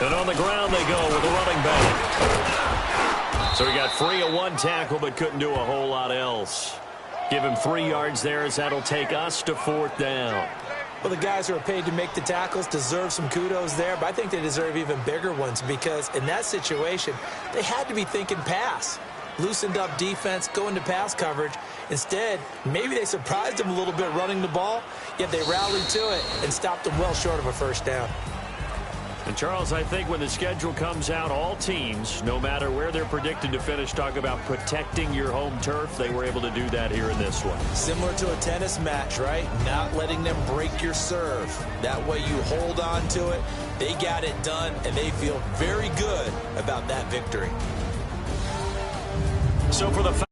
And on the ground they go with a running back. So he got free of 1 tackle but couldn't do a whole lot else. Give him 3 yards there as that'll take us to 4th down. Well, the guys who are paid to make the tackles deserve some kudos there, but I think they deserve even bigger ones because in that situation, they had to be thinking pass. Loosened up defense, going to pass coverage. Instead, maybe they surprised them a little bit running the ball, yet they rallied to it and stopped them well short of a first down. And, Charles, I think when the schedule comes out, all teams, no matter where they're predicted to finish, talk about protecting your home turf. They were able to do that here in this one. Similar to a tennis match, right? Not letting them break your serve. That way you hold on to it. They got it done, and they feel very good about that victory. So for the